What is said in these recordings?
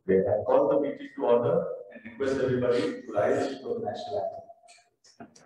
Okay, I call the meeting to order and request everybody to rise for the national anthem.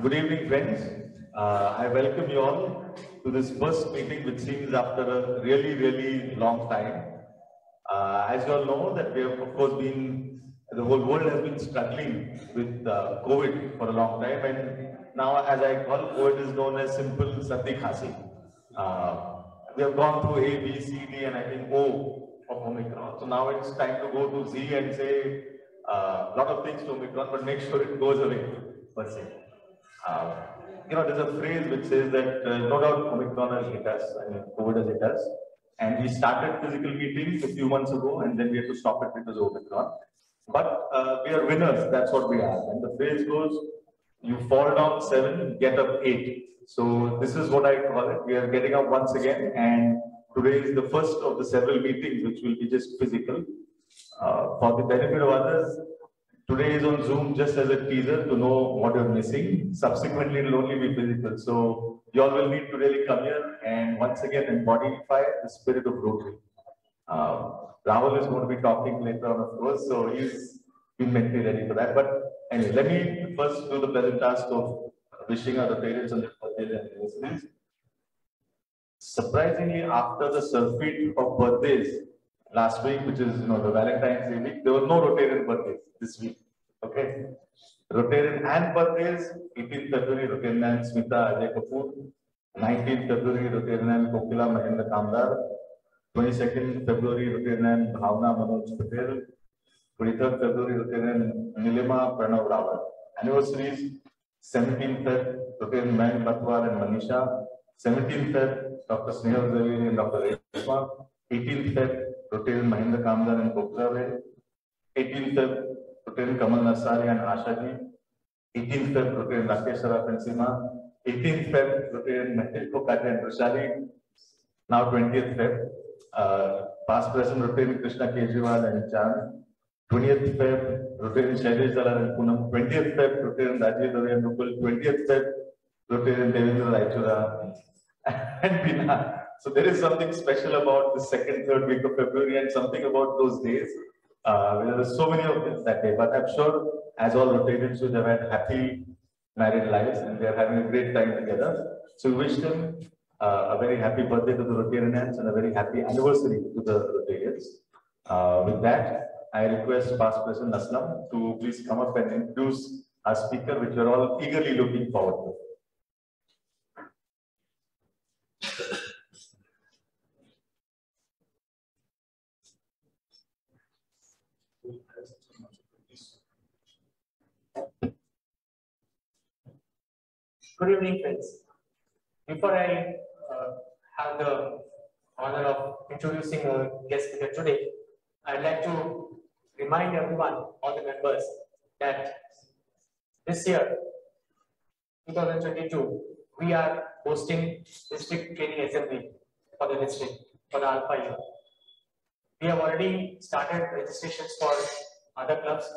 Good evening, friends. I welcome you all to this first meeting, which seems after a really long time. As you all know, that we have, of course, the whole world has been struggling with COVID for a long time, and now, as I call COVID, is known as simple Sardi Khasi. We have gone through A, B, C, D, and I think O of Omicron. So now it's time to go to Z and say a lot of things to Omicron, but make sure it goes away, per se. There's a phrase which says that no doubt Omicron has hit us, COVID has hit us, and we started physical meetings a few months ago, and then we had to stop it because of Omicron. But we are winners, that's what we are. And the phrase goes, you fall down 7, get up 8. So this is what I call it. We are getting up once again, and today is the first of the several meetings which will be just physical. For the benefit of others, today is on Zoom just as a teaser to know what you're missing. Subsequently, it will only be physical. So you all will need to really come here and once again embody the spirit of Rotary. Rahul is going to be talking later on, of course, so he's been mentally ready for that. But anyway, let me first do the pleasant task of wishing our parents on their birthdays and anniversaries. Surprisingly, after the surfeit of birthdays last week, which is the Valentine's Day week, there were no Rotarian birthdays this week. Okay, Rotarian and birthdays: 18th February Rotarian and Smita Ajay Kapoor, 19th February Rotarian and Kokila Mahendra Kamdar, 22nd February Rotarian and Bhavna Manoj Patel, 23rd February Rotarian Nilima Pranav Rawat. Anniversaries: 17th Feb Rotarian Mayank Batwar and Manisha, 17th Feb Dr. Snehal Zaveri and Dr. Reshma, 18th Feb Rotarian Mahendra Kamdar and Kokla, 18th Feb Rotarian Kamal Nasari and Ashaji, 18th Feb Rotarian Rakesh Saraf and Sima, 18th Feb Rotarian Mahil Kokate and Roshali, now 20th Feb past President Rotarian Krishna Kejriwal and Chand, 20th Feb Rotarian Shailesh Dalal and Poonam, 20th Feb Rotarian Rajiv Dave and Rupal, 20th Feb Rotarian Devendra Raichura and Bina. So there is something special about the second, third week of February and something about those days. There are so many of them that day, but I'm sure as all Rotarians would have had happy married lives and they are having a great time together. So we wish them a very happy birthday to the Rotarians and a very happy anniversary to the Rotarians. With that, I request past President Aslam to please come up and introduce our speaker, which we're all eagerly looking forward to. Good evening, friends. Before I have the honor of introducing a guest speaker today, I'd like to remind everyone, all the members, that this year, 2022, we are hosting district training assembly for the district, for the Alpha year. We have already started registrations for other clubs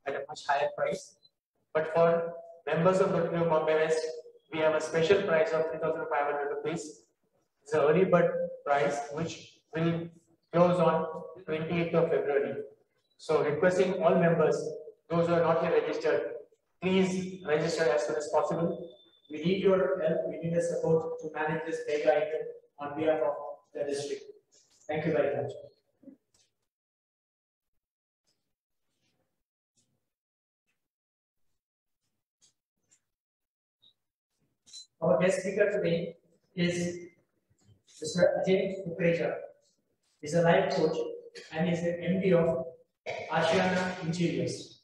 at a much higher price, but for members of Rotary of Bombay West, we have a special price of 3,500 rupees. It's an early bird price which will close on 28th of February. So requesting all members, those who are not yet registered, please register as soon as possible. We need your help, we need your support to manage this mega event on behalf of the district. Thank you very much. Our guest speaker today is Mr. Ajay Kukreja. He's a life coach and is the MD of Ashiana Interiors.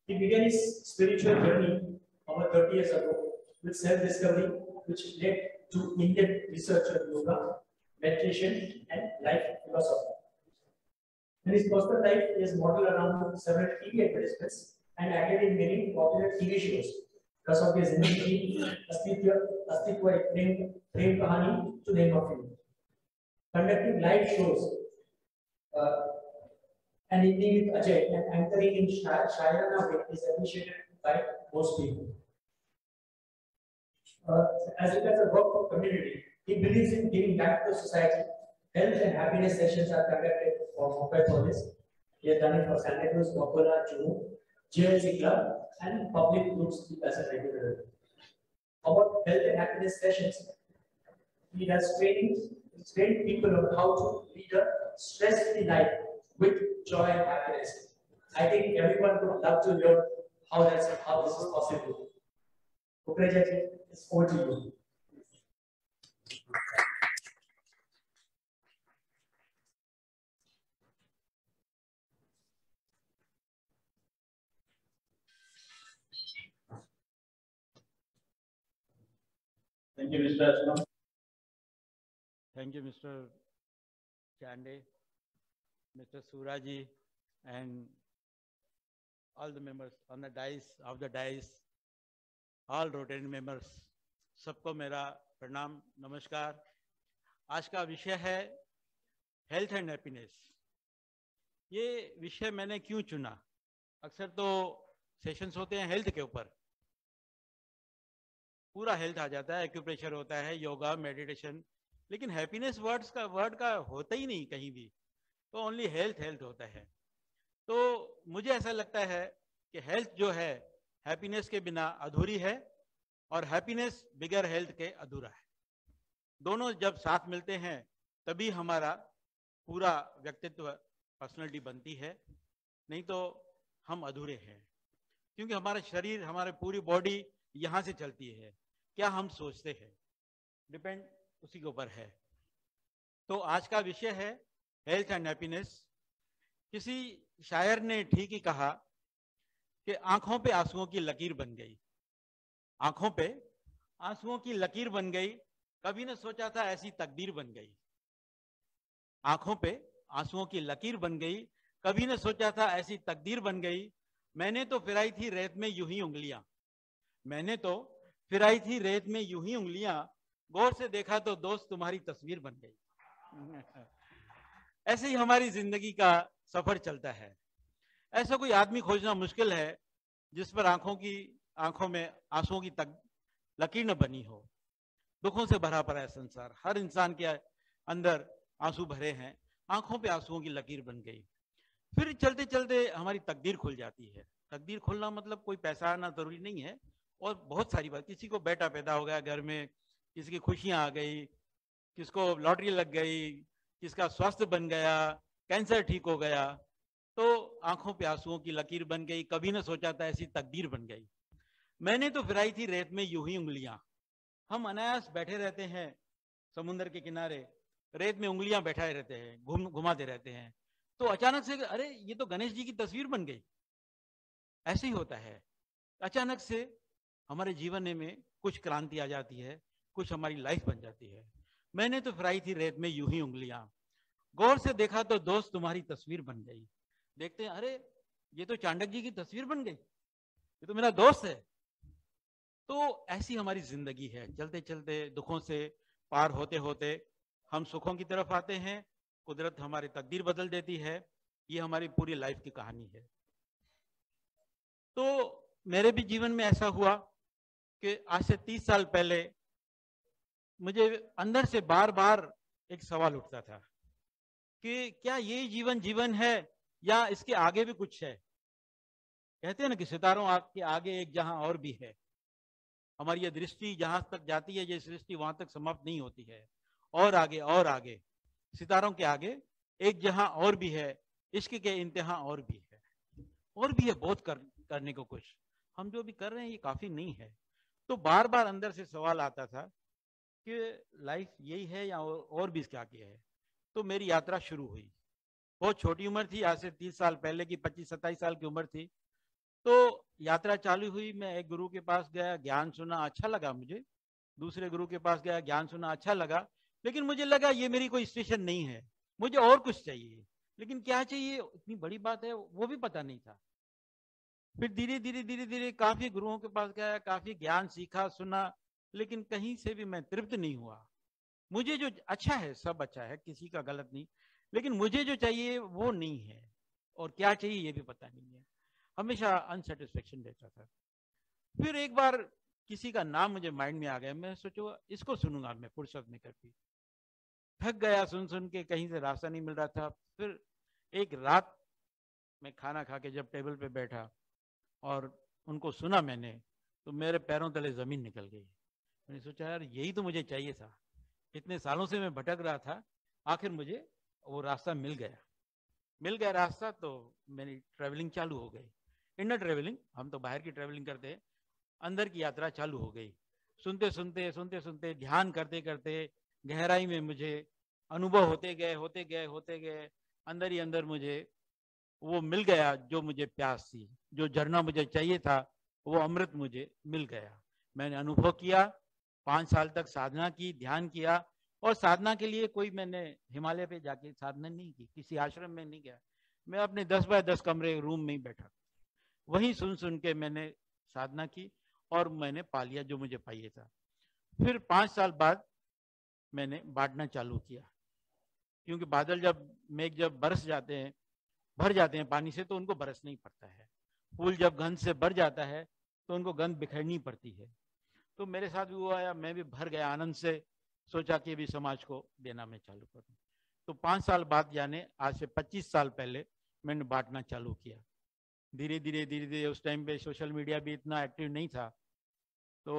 He began his spiritual journey over 30 years ago with self-discovery, which led to in-depth research on yoga, meditation, and life philosophy. In his personal life, he has modeled around several TV advertisements and acted in many popular TV shows. Because of his Zindagi, Astitwa, Prem Kahani, to name a few. Conducting live shows and evening with Ajay and anchoring in Shayana is appreciated by most people. As it as a work for community, he believes in giving back to society. Health and happiness sessions are conducted for Mumbai Police. He has done it for Santa Cruz, Bacola, Juhu, JLC Club, and public groups as a regular. About health and happiness sessions, he has trained people on how to lead a stress-free life with joy and happiness. I think everyone would love to hear how this is possible. Kukreja ji, it's over to you. Thank you, Mr. Ashram. Thank you, Mr. Chande, Mr. Suraji, and all the members on the dais, of the dais, all Rotarian members. सबको मेरा प्रणाम, नमस्कार. आज का विषय है health and happiness. ये विषय मैंने क्यों चुना? अक्सर तो सेशंस होते हैं हेल्थ के ऊपर, पूरा हेल्थ आ जाता है, एक्यूप्रेशर होता है, योगा, मेडिटेशन, लेकिन हैप्पीनेस वर्ड का होता ही नहीं कहीं भी, तो ओनली हेल्थ हेल्थ होता है. तो मुझे ऐसा लगता है कि हेल्थ जो है हैप्पीनेस के बिना अधूरी है और हैप्पीनेस बिगर हेल्थ के अधूरा है. दोनों जब साथ मिलते हैं तभी हमारा पूरा व्यक्तित्व, पर्सनालिटी बनती है, नहीं तो हम अधूरे हैं. क्योंकि हमारा शरीर, हमारी पूरी बॉडी यहाँ से चलती है, क्या हम सोचते हैं डिपेंड उसी के ऊपर है. तो आज का विषय है हेल्थ एंड हैप्पीनेस. किसी शायर ने ठीक ही कहा कि आंखों पे आंसुओं की लकीर बन गई, आंखों पे आंसुओं की लकीर बन गई, कभी न सोचा था ऐसी तकदीर बन गई. आंखों पे आंसुओं की लकीर बन गई, कभी न सोचा था ऐसी तकदीर बन गई. मैंने तो फिराई थी रेत में यूं ही उंगलियां, मैंने तो फिराई थी रेत में यूं ही उंगलियां, गौर से देखा तो दोस्त तुम्हारी तस्वीर बन गई. ऐसे ही हमारी जिंदगी का सफर चलता है. ऐसा कोई आदमी खोजना मुश्किल है जिस पर आंखों में आंसुओं की लकीर न बनी हो. दुखों से भरा पड़ा है संसार, हर इंसान के अंदर आंसू भरे हैं, आंखों पे आंसुओं की लकीर बन गई. फिर चलते चलते हमारी तकदीर खुल जाती है. तकदीर खुलना मतलब कोई पैसा आना जरूरी नहीं है, और बहुत सारी बात, किसी को बेटा पैदा हो गया घर में, किसी की खुशियां आ गई, किसको लॉटरी लग गई, किसका स्वास्थ्य बन गया, कैंसर ठीक हो गया, तो आंखों पे आंसुओं की लकीर बन गई, कभी न सोचा था ऐसी तकदीर बन गई. मैंने तो फिराई थी रेत में यूं ही उंगलियां. हम अनायास बैठे रहते हैं समुद्र के किनारे, रेत में उंगलियां बैठाए रहते हैं, घुमाते रहते हैं, तो अचानक से अरे ये तो गणेश जी की तस्वीर बन गई. ऐसे ही होता है, अचानक से हमारे जीवन में कुछ क्रांति आ जाती है, कुछ हमारी लाइफ बन जाती है. मैंने तो फिराई थी रेत में यूं ही उंगलियां, गौर से देखा तो दोस्त तुम्हारी तस्वीर बन गई. देखते हैं अरे ये तो चाणक्य जी की तस्वीर बन गई, ये तो मेरा दोस्त है. तो ऐसी हमारी जिंदगी है, चलते चलते दुखों से पार होते होते हम सुखों की तरफ आते हैं, कुदरत हमारी तकदीर बदल देती है. ये हमारी पूरी लाइफ की कहानी है. तो मेरे भी जीवन में ऐसा हुआ कि आज से 30 साल पहले मुझे अंदर से बार बार एक सवाल उठता था कि क्या ये जीवन है या इसके आगे भी कुछ है. कहते हैं ना कि सितारों के आगे एक जहां और भी है. हमारी ये दृष्टि जहां तक जाती है, ये सृष्टि वहां तक समाप्त नहीं होती है। और आगे और आगे, सितारों के आगे एक जहां और भी है, इश्क के इंतहा और भी है, बहुत करने को कुछ। हम जो भी कर रहे हैं ये काफी नहीं है। तो बार बार अंदर से सवाल आता था कि लाइफ यही है या और भी क्या किया है। तो मेरी यात्रा शुरू हुई। बहुत छोटी उम्र थी, आज से 30 साल पहले की, 25-27 साल की उम्र थी। तो यात्रा चालू हुई, मैं एक गुरु के पास गया, ज्ञान सुना, अच्छा लगा मुझे। दूसरे गुरु के पास गया, ज्ञान सुना, अच्छा लगा। लेकिन मुझे लगा ये मेरी कोई स्टेशन नहीं है, मुझे और कुछ चाहिए। लेकिन क्या चाहिए, इतनी बड़ी बात है, वो भी पता नहीं था। फिर धीरे धीरे काफी गुरुओं के पास गया, काफी ज्ञान सीखा, सुना, लेकिन कहीं से भी मैं तृप्त नहीं हुआ। मुझे जो अच्छा है, सब अच्छा है, किसी का गलत नहीं, लेकिन मुझे जो चाहिए वो नहीं है, और क्या चाहिए ये भी पता नहीं है। हमेशा अनसेटिस्फेक्शन रहता था। फिर एक बार किसी का नाम मुझे माइंड में आ गया, मैं सोचो इसको सुनूंगा मैं फुर्सत में करके। थक गया सुन सुन के, कहीं से रास्ता नहीं मिल रहा था। फिर एक रात में खाना खा के जब टेबल पे बैठा और उनको सुना मैंने, तो मेरे पैरों तले जमीन निकल गई। मैंने सोचा यार यही तो मुझे चाहिए था, इतने सालों से मैं भटक रहा था, आखिर मुझे वो रास्ता मिल गया रास्ता। तो मेरी ट्रैवलिंग चालू हो गई, इनर ट्रैवलिंग, हम तो बाहर की ट्रैवलिंग करते हैं, अंदर की यात्रा चालू हो गई। सुनते सुनते ध्यान करते करते गहराई में मुझे अनुभव होते गए, अंदर ही अंदर मुझे वो मिल गया जो मुझे प्यास थी, जो झरना मुझे चाहिए था, वो अमृत मुझे मिल गया। मैंने अनुभव किया, 5 साल तक साधना की, ध्यान किया। और साधना के लिए कोई मैंने हिमालय पे जाके साधना नहीं की, किसी आश्रम में नहीं गया, मैं अपने 10 बाय 10 कमरे रूम में ही बैठा, वहीं सुन सुन के मैंने साधना की और मैंने पा लिया जो मुझे पाइए था। फिर 5 साल बाद मैंने बांटना चालू किया, क्योंकि बादल मेघ जब बरस जाते हैं, भर जाते हैं पानी से, तो उनको बरस नहीं पड़ता है। फूल जब गंध से भर जाता है तो उनको गंध बिखरनी पड़ती है। तो मेरे साथ भी हुआ, या मैं भी भर गया आनंद से, सोचा कि भी समाज को देना मैं चालू करूं। तो 5 साल बाद, यानी आज से 25 साल पहले मैंने बांटना चालू किया। धीरे धीरे उस टाइम पे सोशल मीडिया भी इतना एक्टिव नहीं था, तो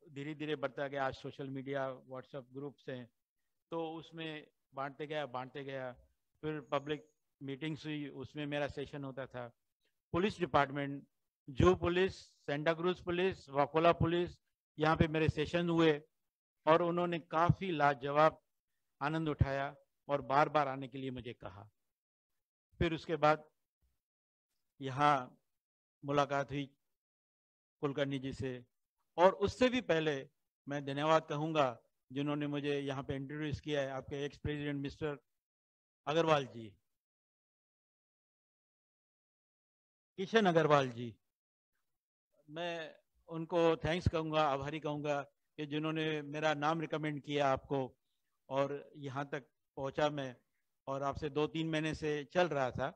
धीरे धीरे बढ़ता गया। आज सोशल मीडिया, व्हाट्सएप ग्रुप्स हैं, तो उसमें बांटते गया। फिर पब्लिक मीटिंग्स हुई, उसमें मेरा सेशन होता था। पुलिस डिपार्टमेंट, जू police, Santa cruise police, Vakola police, यहाँ पे मेरे सेशन हुए और उन्होंने काफी लाजवाब आनंद उठाया और बार बार आने के लिए मुझे कहा। फिर उसके बाद यहाँ मुलाकात हुई कुलकर्णी जी से, और उससे भी पहले मैं धन्यवाद कहूंगा जिन्होंने मुझे यहाँ पे इंट्रोड्यूस किया है, आपके एक्स प्रेसिडेंट मिस्टर अग्रवाल जी, किशन अग्रवाल जी। मैं उनको थैंक्स कहूँगा, आभारी कहूँगा कि जिन्होंने मेरा नाम रिकमेंड किया आपको और यहाँ तक पहुँचा मैं। और आपसे 2-3 महीने से चल रहा था,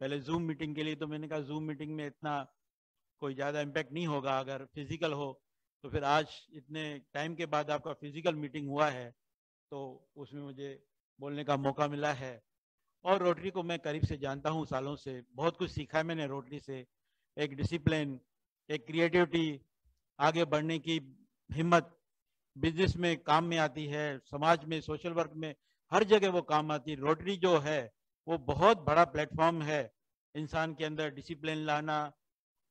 पहले जूम मीटिंग के लिए, तो मैंने कहा जूम मीटिंग में इतना कोई ज़्यादा इम्पैक्ट नहीं होगा, अगर फिजिकल हो। तो फिर आज इतने टाइम के बाद आपका फिजिकल मीटिंग हुआ है, तो उसमें मुझे बोलने का मौका मिला है। और रोटरी को मैं करीब से जानता हूँ, सालों से बहुत कुछ सीखा है मैंने रोटरी से। एक डिसिप्लिन, एक क्रिएटिविटी, आगे बढ़ने की हिम्मत, बिजनेस में काम में आती है, समाज में, सोशल वर्क में, हर जगह वो काम आती है। रोटरी जो है वो बहुत बड़ा प्लेटफॉर्म है, इंसान के अंदर डिसिप्लिन लाना,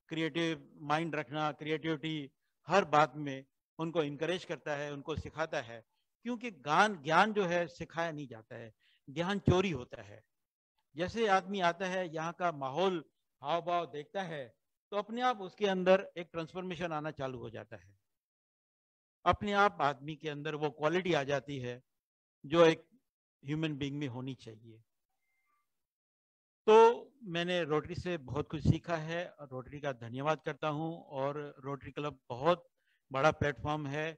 क्रिएटिव माइंड रखना, क्रिएटिविटी हर बात में उनको इनकरेज करता है, उनको सिखाता है। क्योंकि ज्ञान जो है सिखाया नहीं जाता है, ज्ञान चोरी होता है। जैसे आदमी आता है, यहाँ का माहौल, हाव भाव देखता है, तो अपने आप उसके अंदर एक ट्रांसफॉर्मेशन आना चालू हो जाता है। अपने आप आदमी के अंदर वो क्वालिटी आ जाती है जो एक ह्यूमन बीइंग में होनी चाहिए। तो मैंने रोटरी से बहुत कुछ सीखा है और रोटरी का धन्यवाद करता हूँ। और रोटरी क्लब बहुत बड़ा प्लेटफॉर्म है।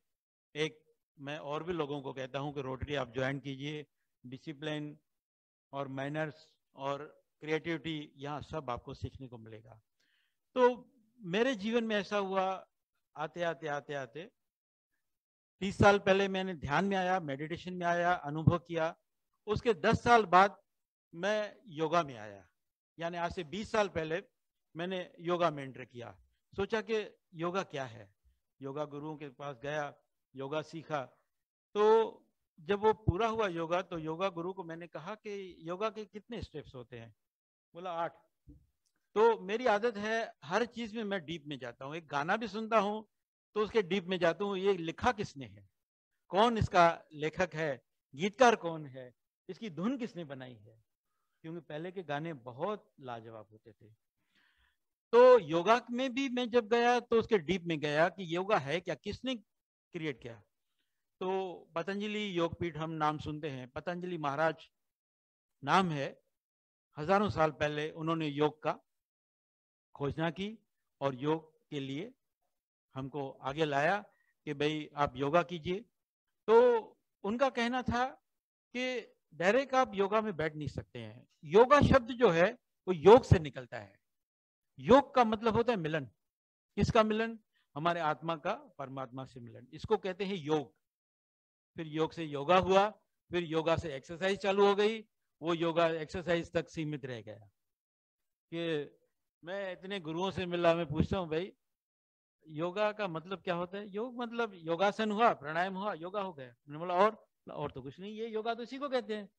एक मैं और भी लोगों को कहता हूँ कि रोटरी आप ज्वाइन कीजिए, डिसिप्लिन और मैनर्स और क्रिएटिविटी, यहाँ सब आपको सीखने को मिलेगा। तो मेरे जीवन में ऐसा हुआ, आते आते 30 साल पहले मैंने ध्यान में आया, मेडिटेशन में आया, अनुभव किया। उसके 10 साल बाद मैं योगा में आया, यानी आज से 20 साल पहले मैंने योगा में एंटर किया। सोचा कि योगा क्या है, योगा गुरुओं के पास गया, योगा सीखा। तो जब वो पूरा हुआ योगा, तो योगा गुरु को मैंने कहा कि योगा के कितने स्टेप्स होते हैं? बोला 8। तो मेरी आदत है हर चीज में मैं डीप में जाता हूँ। एक गाना भी सुनता हूँ तो उसके डीप में जाता हूँ, ये लिखा किसने है, कौन इसका लेखक है, गीतकार कौन है, इसकी धुन किसने बनाई है, क्योंकि पहले के गाने बहुत लाजवाब होते थे। तो योगा में भी मैं जब गया तो उसके डीप में गया कि योगा है क्या, किसने क्रिएट किया। तो पतंजलि योगपीठ हम नाम सुनते हैं, पतंजलि महाराज नाम है, हजारों साल पहले उन्होंने योग का खोजना की और योग के लिए हमको आगे लाया कि भाई आप योगा कीजिए। तो उनका कहना था कि डायरेक्ट आप योगा में बैठ नहीं सकते हैं। योगा शब्द जो है वो योग से निकलता है। योग का मतलब होता है मिलन। किसका मिलन? हमारे आत्मा का परमात्मा से मिलन, इसको कहते हैं योग। फिर योग से योगा हुआ, फिर योगा से एक्सरसाइज चालू हो गई, वो योगा एक्सरसाइज तक सीमित रह गया। कि मैं इतने गुरुओं से मिला, मैं पूछता हूँ भाई योगा का मतलब क्या होता है? योग मतलब योगासन हुआ, प्राणायाम हुआ, योगा हो गया। मैंने बोला और तो कुछ नहीं, ये योगा तो इसी को कहते हैं।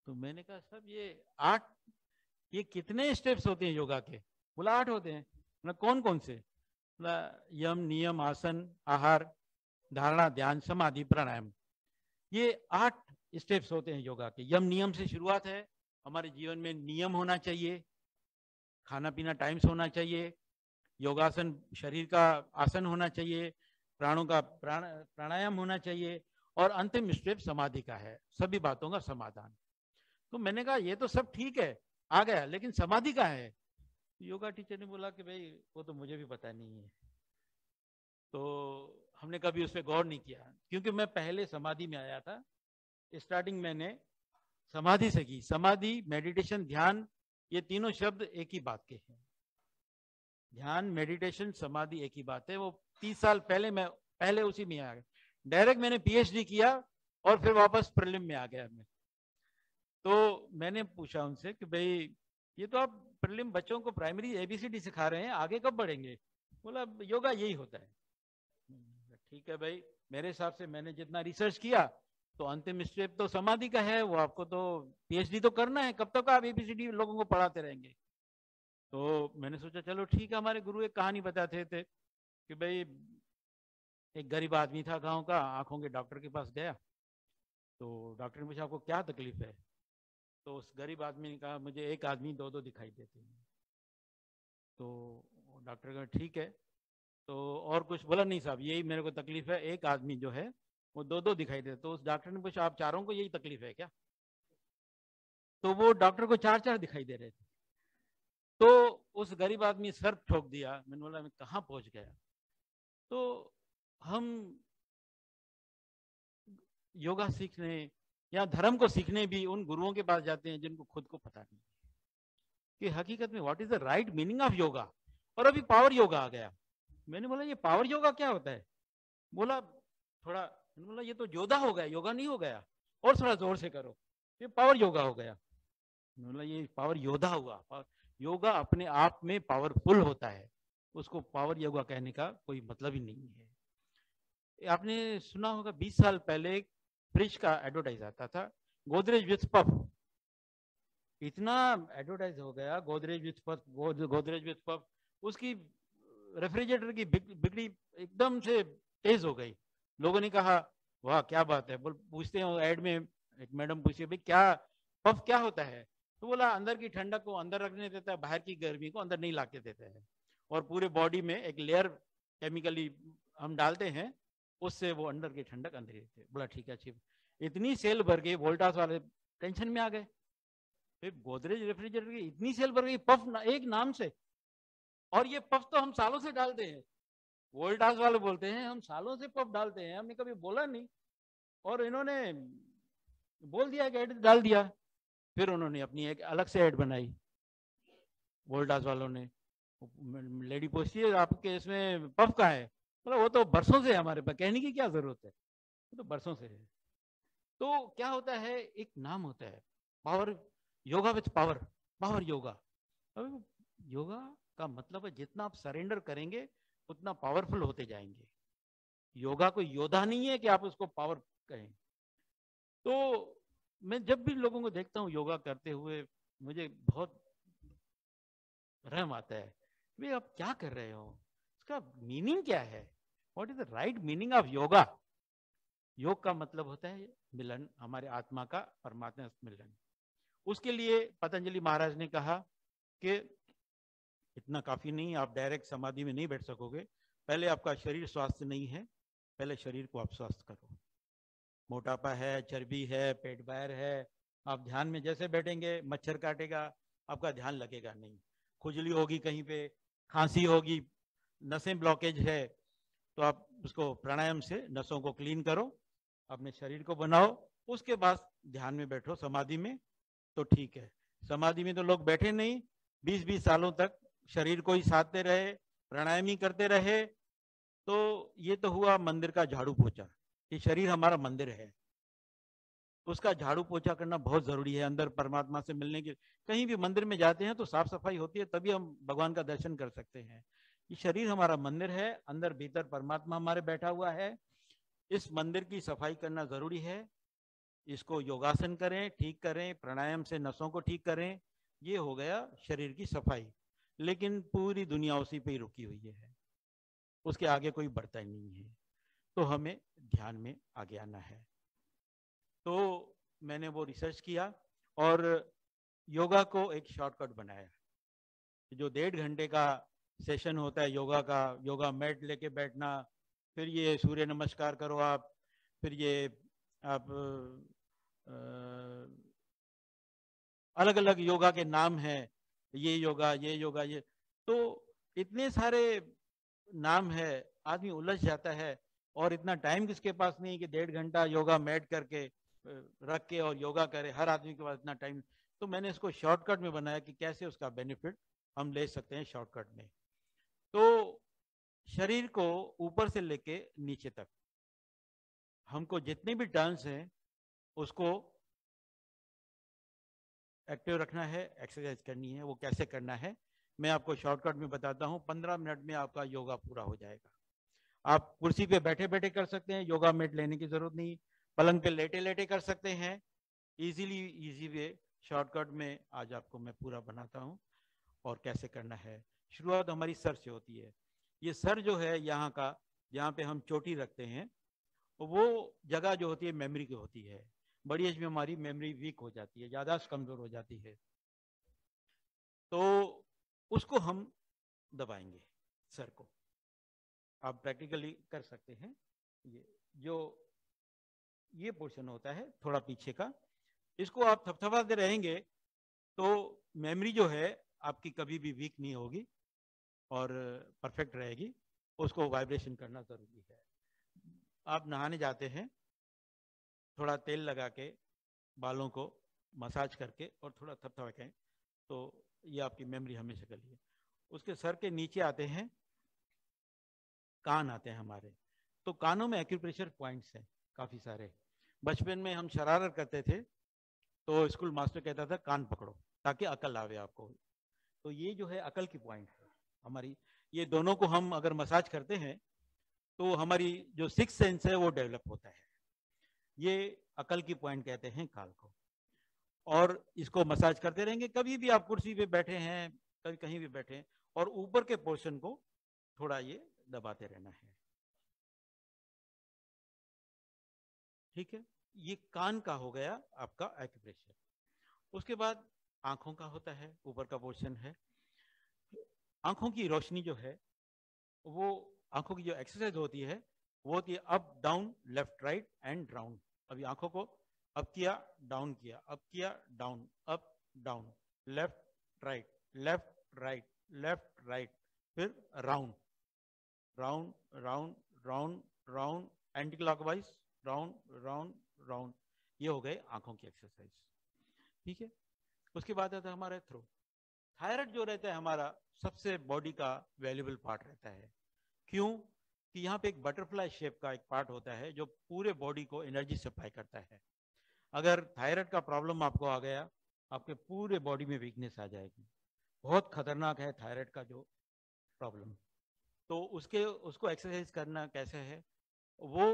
तो मैंने कहा सब ये 8, ये कितने स्टेप्स होते हैं योगा के? बोला 8 होते हैं। बोला कौन कौन से? बोला यम, नियम, आसन, आहार, धारणा, ध्यान, समाधि, प्राणायाम, ये 8 स्टेप्स होते हैं योगा के। यम नियम से शुरुआत है। हमारे जीवन में नियम होना चाहिए, खाना पीना टाइम से होना चाहिए, योगासन शरीर का आसन होना चाहिए, प्राणों का प्राणायाम होना चाहिए, और अंतिम स्टेप समाधि का है, सभी बातों का समाधान। तो मैंने कहा ये तो सब ठीक है, आ गया, लेकिन समाधि का है। योगा टीचर ने बोला कि भाई वो तो मुझे भी पता नहीं है। तो हमने कभी उस पर गौर नहीं किया, क्योंकि मैं पहले समाधि में आया था। स्टार्टिंग मैंने समाधि से की। समाधि, मेडिटेशन, ध्यान, ये तीनों शब्द एक ही बात के हैं। ध्यान, मेडिटेशन, समाधि एक ही बात है। वो 30 साल पहले मैं पहले उसी में आ गया। डायरेक्ट मैंने पीएचडी किया और फिर वापस प्रीलिम में आ गया मैं। तो मैंने पूछा उनसे कि भाई ये तो आप प्रीलिम बच्चों को प्राइमरी एबीसीडी सिखा रहे हैं, आगे कब बढ़ेंगे? बोला योगा यही होता है। ठीक है भाई, मेरे हिसाब से मैंने जितना रिसर्च किया तो अंतिम स्टेप तो समाधि का है, वो आपको तो पीएचडी तो करना है, कब तक आप एबीसीडी लोगों को पढ़ाते रहेंगे? तो मैंने सोचा चलो ठीक है। हमारे गुरु एक कहानी बताते थे कि भाई एक गरीब आदमी था गांव का, आंखों के डॉक्टर के पास गया। तो डॉक्टर ने पूछा आपको क्या तकलीफ है? तो उस गरीब आदमी ने कहा मुझे एक आदमी 2-2 दिखाई देते हैं। तो डॉक्टर कहा ठीक है, तो और कुछ? बोला नहीं साहब, यही मेरे को तकलीफ है, एक आदमी जो है वो 2-2 दिखाई देते। तो उस डॉक्टर ने पूछा आप चारों को यही तकलीफ है क्या? तो वो डॉक्टर को 4-4 दिखाई दे रहे थे। तो उस गरीब आदमी सर ठोक दिया। मैंने बोला मैं कहाँ पहुंच गया? तो हम योगा सीखने या धर्म को सीखने भी उन गुरुओं के पास जाते हैं जिनको खुद को पता नहीं कि हकीकत में what is the right meaning of yoga. और अभी पावर योगा आ गया। मैंने बोला ये पावर योगा क्या होता है? बोला थोड़ा, मैंने बोला ये तो योद्धा हो गया, योगा नहीं हो गया, और थोड़ा जोर से करो, ये पावर योगा हो गया। मैंने बोला ये पावर योद्धा हुआ। योगा अपने आप में पावरफुल होता है, उसको पावर योगा कहने का कोई मतलब ही नहीं है। आपने सुना होगा 20 साल पहले एक फ्रिज का एडवर्टाइज आता था, गोदरेज विथ पफ। इतना एडवर्टाइज हो गया Godrej with puff, Godrej with puff, उसकी रेफ्रिजरेटर की बिक्री एकदम से तेज हो गई। लोगों ने कहा वाह क्या बात है। बोल पूछते हैं एड में, एक मैडम पूछिए भाई क्या पफ क्या होता है? तो बोला अंदर की ठंडक को अंदर रखने देता है, बाहर की गर्मी को अंदर नहीं लाके देता है, और पूरे बॉडी में एक लेयर केमिकली हम डालते हैं, उससे वो अंदर की ठंडक अंदर ही रहती है। बोला ठीक है अच्छी। इतनी सेल भर गई, वोल्टास वाले टेंशन में आ गए। फिर गोदरेज रेफ्रिजरेटर की इतनी सेल भर गई पफ एक नाम से, और ये पफ तो हम सालों से डालते हैं। वोल्टास वाले बोलते हैं हम सालों से पफ डालते हैं, हमने कभी बोला नहीं, और इन्होंने बोल दिया कि ऐड डाल दिया। फिर उन्होंने अपनी एक अलग से ऐड बनाई वोल्टास वालों ने। लेडी पूछती है आपके इसमें पफ का है? बोला वो तो बरसों से हमारे पास, कहने की क्या जरूरत है, वो तो बरसों से है। तो क्या होता है, एक नाम होता है power yoga with power, power yoga. अब योगा का मतलब है जितना आप सरेंडर करेंगे उतना पावरफुल होते जाएंगे। योगा कोई योद्धा नहीं है कि आप उसको पावर कहें। तो मैं जब भी लोगों को देखता हूँ योगा करते हुए, मुझे बहुत रहम आता है, भाई आप क्या कर रहे हो, इसका मीनिंग क्या है, what is the right meaning of yoga. योग का मतलब होता है मिलन, हमारे आत्मा का परमात्मा से मिलन। उसके लिए पतंजलि महाराज ने कहा कि इतना काफी नहीं, आप डायरेक्ट समाधि में नहीं बैठ सकोगे, पहले आपका शरीर स्वास्थ्य नहीं है, पहले शरीर को आप स्वस्थ करो। मोटापा है, चर्बी है, पेट बाहर है, आप ध्यान में जैसे बैठेंगे मच्छर काटेगा, आपका ध्यान लगेगा नहीं, खुजली होगी कहीं पे, खांसी होगी, नसें ब्लॉकेज है, तो आप उसको प्राणायाम से नसों को क्लीन करो, अपने शरीर को बनाओ, उसके बाद ध्यान में बैठो समाधि में, तो ठीक है। समाधि में तो लोग बैठे नहीं, 20-20 सालों तक शरीर को ही साधते रहे, प्राणायाम ही करते रहे, तो ये तो हुआ मंदिर का झाड़ू पोछा। ये शरीर हमारा मंदिर है, उसका झाड़ू पोछा करना बहुत जरूरी है। अंदर परमात्मा से मिलने के, कहीं भी मंदिर में जाते हैं तो साफ सफाई होती है, तभी हम भगवान का दर्शन कर सकते हैं। ये शरीर हमारा मंदिर है, अंदर भीतर परमात्मा हमारे बैठा हुआ है, इस मंदिर की सफाई करना जरूरी है। इसको योगासन करें, ठीक करें, प्राणायाम से नसों को ठीक करें, ये हो गया शरीर की सफाई। लेकिन पूरी दुनिया उसी पे ही रुकी हुई है, उसके आगे कोई बढ़ता ही नहीं है। तो हमें ध्यान में आगे आना है। तो मैंने वो रिसर्च किया और योगा को एक शॉर्टकट बनाया। जो 1.5 घंटे का सेशन होता है योगा का, योगा मैट लेके बैठना, फिर ये सूर्य नमस्कार करो आप, फिर ये आप अलग अलग योगा के नाम हैं, ये योगा, ये योगा, ये, तो इतने सारे नाम है, आदमी उलझ जाता है। और इतना टाइम किसके पास नहीं कि 1.5 घंटा योगा मैट करके रख के और योगा करे, हर आदमी के पास इतना टाइम। तो मैंने इसको शॉर्टकट में बनाया कि कैसे उसका बेनिफिट हम ले सकते हैं शॉर्टकट में। तो शरीर को ऊपर से लेके नीचे तक हमको जितने भी टर्न्स हैं उसको एक्टिव रखना है, एक्सरसाइज करनी है। वो कैसे करना है मैं आपको शॉर्टकट में बताता हूँ। 15 मिनट में आपका योगा पूरा हो जाएगा। आप कुर्सी पे बैठे बैठे कर सकते हैं, योगा मैट लेने की जरूरत नहीं, पलंग पे लेटे लेटे कर सकते हैं। इजी वे शॉर्टकट में आज आपको मैं पूरा बनाता हूँ और कैसे करना है। शुरुआत हमारी सर से होती है। ये सर जो है यहाँ का, जहाँ पे हम चोटी रखते हैं, वो जगह जो होती है मेमोरी की होती है। बड़ी एज में हमारी मेमोरी वीक हो जाती है, याददाश्त कमजोर हो जाती है, तो उसको हम दबाएंगे सर को। आप प्रैक्टिकली कर सकते हैं। ये जो ये पोर्शन होता है थोड़ा पीछे का, इसको आप थपथपाते रहेंगे तो मेमोरी जो है आपकी कभी भी वीक नहीं होगी और परफेक्ट रहेगी। उसको वाइब्रेशन करना जरूरी है। आप नहाने जाते हैं, थोड़ा तेल लगा के बालों को मसाज करके और थोड़ा थपथपा के, तो ये आपकी मेमोरी हमेशा के लिए। उसके सर के नीचे आते हैं, कान आते हैं हमारे। तो कानों में एक्यूप्रेशर पॉइंट्स हैं काफी सारे। बचपन में हम शरारत करते थे तो स्कूल मास्टर कहता था कान पकड़ो ताकि अकल आवे आपको। तो ये जो है अकल की पॉइंट है हमारी। ये दोनों को हम अगर मसाज करते हैं तो हमारी जो सिक्स सेंस है वो डेवलप होता है। ये अकल की पॉइंट कहते हैं काल को। और इसको मसाज करते रहेंगे। कभी भी आप कुर्सी पे बैठे हैं, कभी कहीं भी बैठे हैं, और ऊपर के पोर्शन को थोड़ा ये दबाते रहना है। ठीक है, ये कान का हो गया आपका एक्यूप्रेशर। उसके बाद आंखों का होता है, ऊपर का पोर्शन है। आंखों की रोशनी जो है, वो आंखों की जो एक्सरसाइज होती है वो होती है up down left right and round. अभी आंखों को अप किया, डाउन किया, अप किया, down, up down, left right, left right, left right, फिर round, round, round, round, round, anti clockwise, round, round, round. ये हो गए आंखों की एक्सरसाइज। ठीक है, उसके बाद आता है हमारा थ्रो। थायराइड जो रहता है हमारा सबसे बॉडी का वैल्यूबल पार्ट रहता है। क्यों? कि यहाँ पे एक बटरफ्लाई शेप का एक पार्ट होता है जो पूरे बॉडी को एनर्जी सप्लाई करता है। अगर थायराइड का प्रॉब्लम आपको आ गया, आपके पूरे बॉडी में वीकनेस आ जाएगी। बहुत खतरनाक है थायराइड का जो प्रॉब्लम। तो उसको एक्सरसाइज करना कैसे है, वो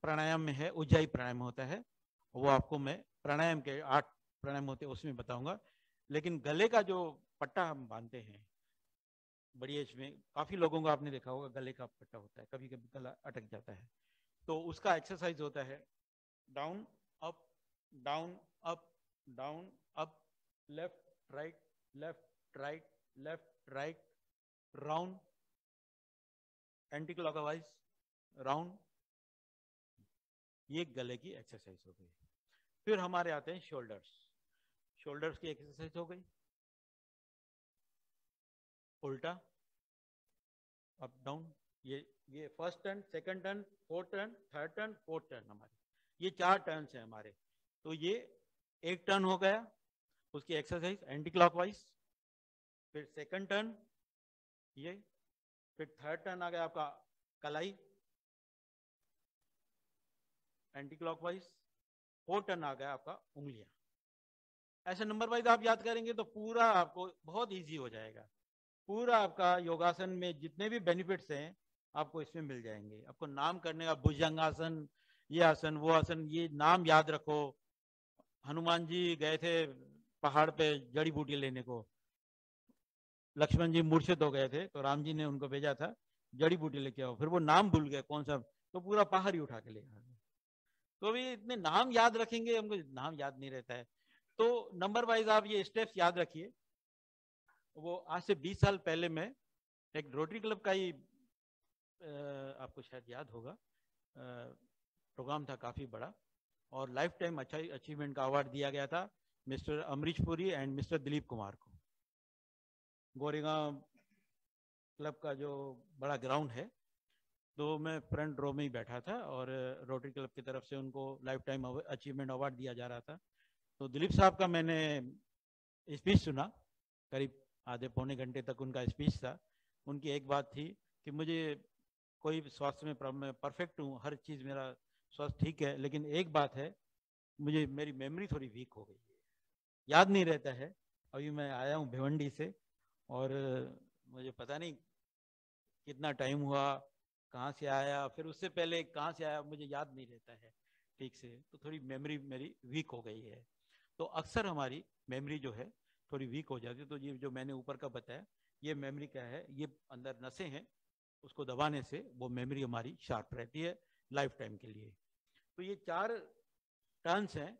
प्राणायाम में है, उज्जाई प्राणायाम होता है, वो आपको मैं प्राणायाम के 8 प्राणायाम होते हैं उसमें बताऊंगा। लेकिन गले का जो पट्टा हम बांधते हैं बड़ी एज में, काफी लोगों को आपने देखा होगा गले का पट्टा होता है, कभी कभी गला अटक जाता है, तो उसका एक्सरसाइज होता है down up down up down up, left right left right, round anti clockwise round, ये गले की एक्सरसाइज हो गई। फिर हमारे आते हैं शोल्डर्स, शोल्डर्स की एक्सरसाइज हो गई, उल्टा अप डाउन, ये first turn, second turn, fourth turn, third turn, fourth turn, हमारे ये 4 टर्न्स हैं हमारे। तो ये एक टर्न हो गया, उसकी एक्सरसाइज एंटी क्लॉकवाइज, फिर सेकंड टर्न ये, फिर थर्ड टर्न आ गया आपका कलाई एंटी क्लॉकवाइज, फोर्थ टर्न आ गया आपका उंगलियां। ऐसे नंबर वाइज आप याद करेंगे तो पूरा आपको बहुत इजी हो जाएगा। पूरा आपका योगासन में जितने भी बेनिफिट्स हैं आपको इसमें मिल जाएंगे। आपको नाम करने का, भुजंगासन, ये आसन वो आसन, ये नाम याद रखो। हनुमान जी गए थे पहाड़ पे जड़ी बूटी लेने को, लक्ष्मण जी मूर्छित हो गए थे तो राम जी ने उनको भेजा था जड़ी बूटी लेके आओ, फिर वो नाम भूल गए कौन सा, तो पूरा पहाड़ ही उठा के ले गए। तो अभी इतने नाम याद रखेंगे, हमको नाम याद नहीं रहता है। तो नंबर वाइज आप ये स्टेप्स याद रखिए। वो आज से 20 साल पहले मैं एक रोटरी क्लब का ही आपको शायद याद होगा, प्रोग्राम था काफी बड़ा और लाइफ टाइम अच्छा अचीवमेंट का अवार्ड दिया गया था mister Amrish Puri and mister Dilip Kumar को। गोरेगांव क्लब का जो बड़ा ग्राउंड है, तो मैं फ्रंट रो में ही बैठा था और रोटरी क्लब की तरफ से उनको लाइफ टाइम अचीवमेंट अवार्ड दिया जा रहा था। तो दिलीप साहब का मैंने स्पीच सुना, करीब आधे पौने घंटे तक उनका स्पीच था। उनकी एक बात थी कि मुझे कोई स्वास्थ्य में प्रॉब्लम, परफेक्ट हूँ, हर चीज़ मेरा स्वास्थ्य ठीक है, लेकिन एक बात है, मुझे मेरी मेमोरी थोड़ी वीक हो गई है, याद नहीं रहता है। अभी मैं आया हूँ भिवंडी से और मुझे पता नहीं कितना टाइम हुआ, कहाँ से आया, फिर उससे पहले कहाँ से आया, मुझे याद नहीं रहता है ठीक से, तो थोड़ी मेमोरी मेरी वीक हो गई है। तो अक्सर हमारी मेमोरी जो है थोड़ी वीक हो जाती है। तो ये जो मैंने ऊपर का बताया, ये मेमोरी क्या है, ये अंदर नसें हैं, उसको दबाने से वो मेमोरी हमारी शार्प रहती है लाइफ टाइम के लिए। तो ये 4 टर्न्स हैं,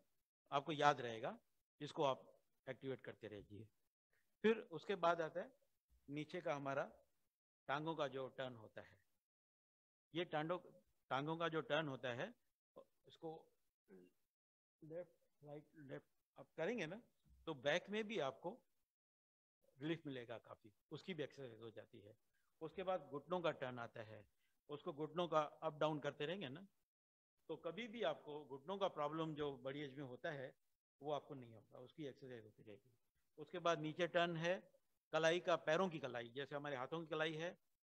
आपको याद रहेगा, इसको आप एक्टिवेट करते रहिए। फिर उसके बाद आता है नीचे का हमारा टांगों का जो टर्न होता है। ये टांगों का जो टर्न होता है, इसको लेफ्ट राइट लेफ्ट आप करेंगे ना, तो बैक में भी आपको रिलीफ मिलेगा काफी, उसकी भी एक्सरसाइज हो जाती है। उसके बाद घुटनों का टर्न आता है, उसको घुटनों का अप डाउन करते रहेंगे ना, तो कभी भी आपको घुटनों का प्रॉब्लम जो बड़ी एज में होता है वो आपको नहीं होगा, उसकी एक्सरसाइज होती रहेगी। उसके बाद नीचे टर्न है कलाई का, पैरों की कलाई, जैसे हमारे हाथों की कलाई है,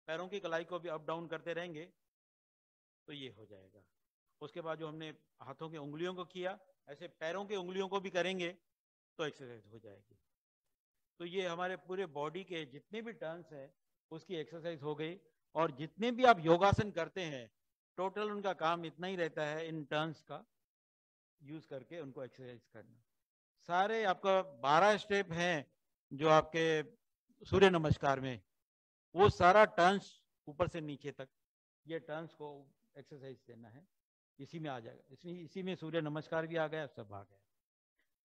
पैरों की कलाई को भी अप डाउन करते रहेंगे तो ये हो जाएगा। उसके बाद जो हमने हाथों की उंगलियों को किया, ऐसे पैरों की उंगलियों को भी करेंगे तो एक्सरसाइज हो जाएगी। तो ये हमारे पूरे बॉडी के जितने भी टर्न्स हैं उसकी एक्सरसाइज हो गई। और जितने भी आप योगासन करते हैं, टोटल उनका काम इतना ही रहता है, इन टर्न्स का यूज करके उनको एक्सरसाइज करना। सारे आपका 12 स्टेप हैं जो आपके सूर्य नमस्कार में, वो सारा टर्न्स ऊपर से नीचे तक, ये टर्न्स को एक्सरसाइज देना है, इसी में आ जाएगा। इसी में सूर्य नमस्कार भी आ गया, सब आ गया।